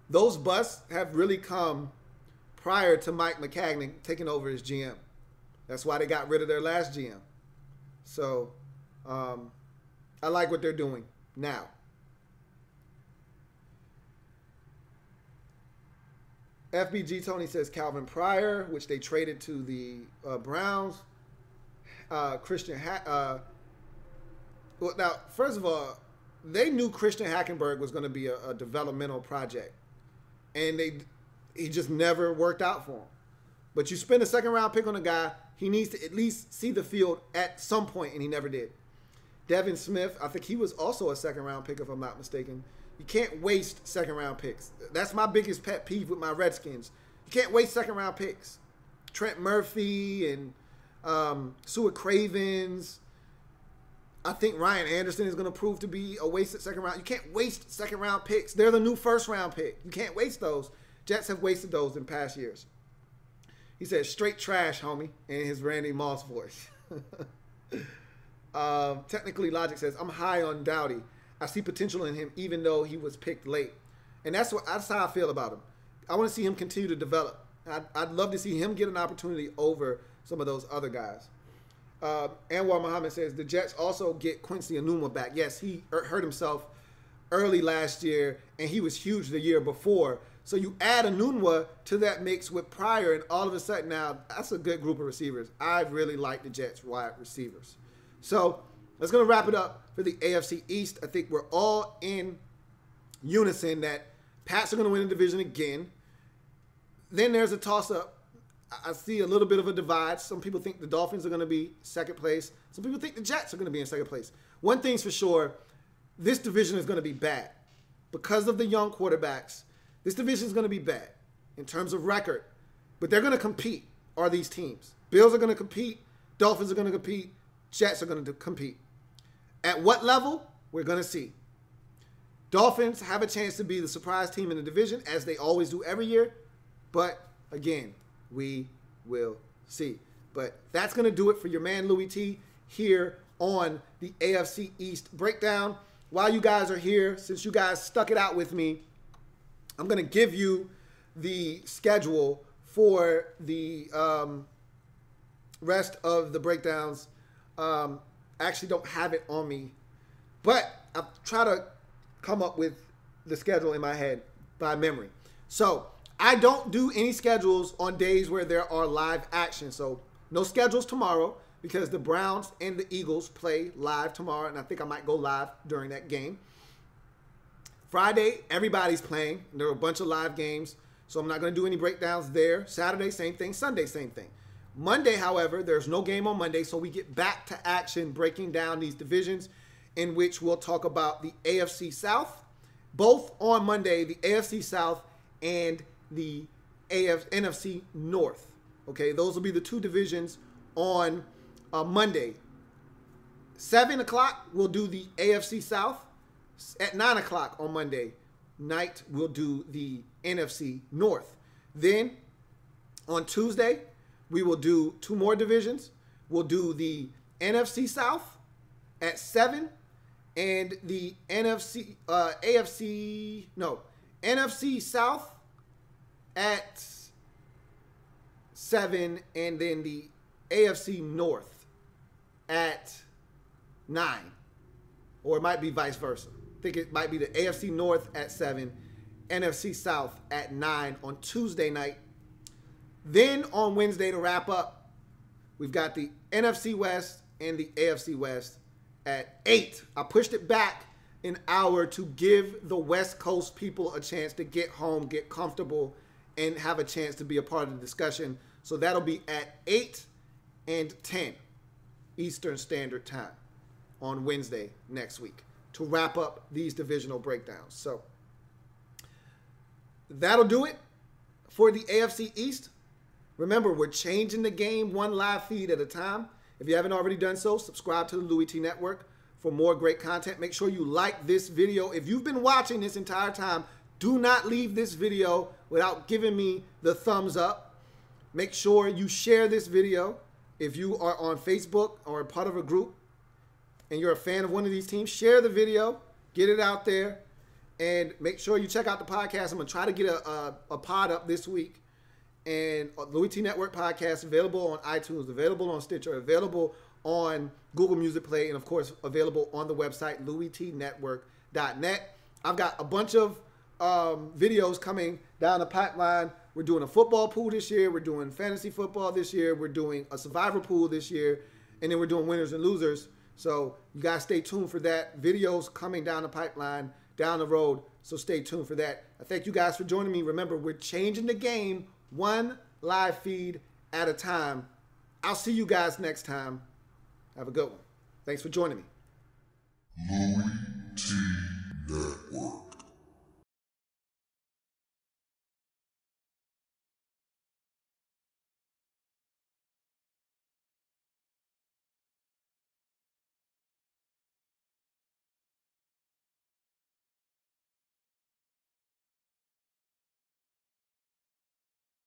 those busts have really come prior to Mike McCagnon taking over as GM. That's why they got rid of their last GM. So I like what they're doing now. FBG Tony says Calvin Pryor, which they traded to the Browns. Christian well, now, first of all, they knew Christian Hackenberg was going to be a developmental project, and he just never worked out for him. But you spend a second-round pick on a guy, he needs to at least see the field at some point, and he never did. Devin Smith, I think he was also a second-round pick, if I'm not mistaken. You can't waste second-round picks. That's my biggest pet peeve with my Redskins. You can't waste second-round picks. Trent Murphy and Stuart Cravens. I think Ryan Anderson is going to prove to be a wasted second-round. You can't waste second-round picks. They're the new first-round pick. You can't waste those. Jets have wasted those in past years. He said, straight trash, homie, in his Randy Moss voice. Technically, Logic says, I'm high on Dowdy. I see potential in him even though he was picked late. And that's how I feel about him. I want to see him continue to develop. I'd love to see him get an opportunity over some of those other guys. Anwar Muhammad says, the Jets also get Quincy Enunwa back. Yes, he hurt himself early last year, and he was huge the year before. So you add Enunwa to that mix with Pryor, and all of a sudden now that's a good group of receivers. I really like the Jets wide receivers. So that's going to wrap it up for the AFC East. I think we're all in unison that Pats are going to win the division again. Then there's a toss-up. I see a little bit of a divide. Some people think the Dolphins are going to be second place. Some people think the Jets are going to be in second place. One thing's for sure, this division is going to be bad. Because of the young quarterbacks, this division is going to be bad in terms of record. But they're going to compete, are these teams. Bills are going to compete. Dolphins are going to compete. Jets are going to compete. At what level? We're going to see. Dolphins have a chance to be the surprise team in the division, as they always do every year. But, again, we will see. But that's going to do it for your man Louie Tee here on the AFC East breakdown. While you guys are here, since you guys stuck it out with me, I'm going to give you the schedule for the rest of the breakdowns. I actually don't have it on me, but I'll try to come up with the schedule in my head by memory. So I don't do any schedules on days where there are live action. So no schedules tomorrow because the Browns and the Eagles play live tomorrow, and I think I might go live during that game. Friday, everybody's playing. There are a bunch of live games, so I'm not going to do any breakdowns there. Saturday, same thing. Sunday, same thing. Monday, however, there's no game on Monday, so we get back to action breaking down these divisions, in which we'll talk about the AFC South. Both on Monday, the AFC South and the NFC North. Okay, those will be the two divisions on Monday. 7 o'clock, we'll do the AFC South. At 9 o'clock on Monday night, we'll do the NFC North. Then on Tuesday, we will do two more divisions. We'll do the NFC South at 7 and the NFC South at 7, and then the AFC North at 9. Or it might be vice versa. I think it might be the AFC North at 7, NFC South at 9 on Tuesday night. Then on Wednesday, to wrap up, we've got the NFC West and the AFC West at 8. I pushed it back an hour to give the West Coast people a chance to get home, get comfortable, and have a chance to be a part of the discussion. So that'll be at 8 and 10 Eastern Standard Time on Wednesday next week to wrap up these divisional breakdowns. So that'll do it for the AFC East. Remember, we're changing the game one live feed at a time. If you haven't already done so, subscribe to the Louie Tee Network for more great content. Make sure you like this video. If you've been watching this entire time, do not leave this video without giving me the thumbs up. Make sure you share this video. If you are on Facebook or a part of a group and you're a fan of one of these teams, share the video, get it out there, and make sure you check out the podcast. I'm going to try to get a pod up this week. And Louie Tee Network podcast available on iTunes, available on Stitcher, available on Google Music Play, and of course available on the website louietnetwork.net. I've got a bunch of videos coming down the pipeline. We're doing a football pool this year. We're doing fantasy football this year. We're doing a survivor pool this year. And then we're doing winners and losers. So you guys stay tuned for that. Videos coming down the pipeline, down the road. So stay tuned for that. I thank you guys for joining me. Remember, we're changing the game one live feed at a time. I'll see you guys next time. Have a good one. Thanks for joining me.